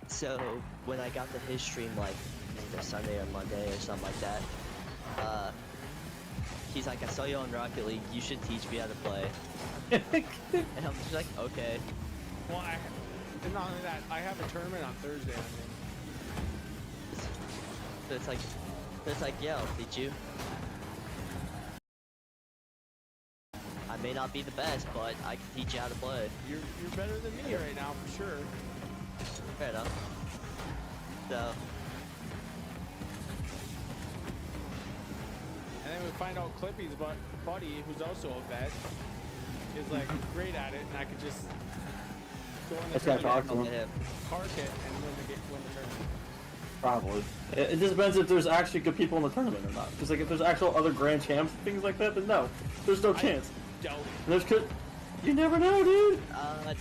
so when I got to his stream, like either Sunday or Monday or something like that, he's like, "I saw you on Rocket League. You should teach me how to play." And I'm just like, "Okay." Well, and not only that, I have a tournament on Thursday. I think. So it's like, yeah, I'll teach you. I may not be the best, but I can teach you how to play. You're better than me right now, for sure. Fair enough. So. And then we find out Clippy's buddy, who's also a vet, is like great at it, and I could just go in the tournament, park it, and win the tournament. Probably. It just depends if there's actually good people in the tournament or not. Because like if there's actual other grand champs and things like that, then no, there's no chance. You never know, dude. I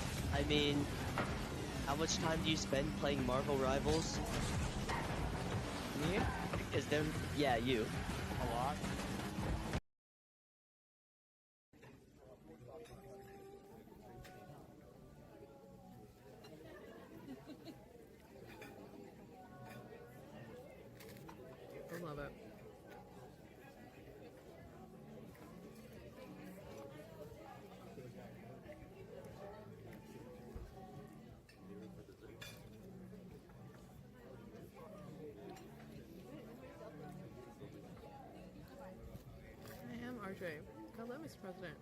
mean, how much time do you spend playing Marvel Rivals? Me? Because they're you. A lot. I love it. I am RJ. Hello, Mr. President.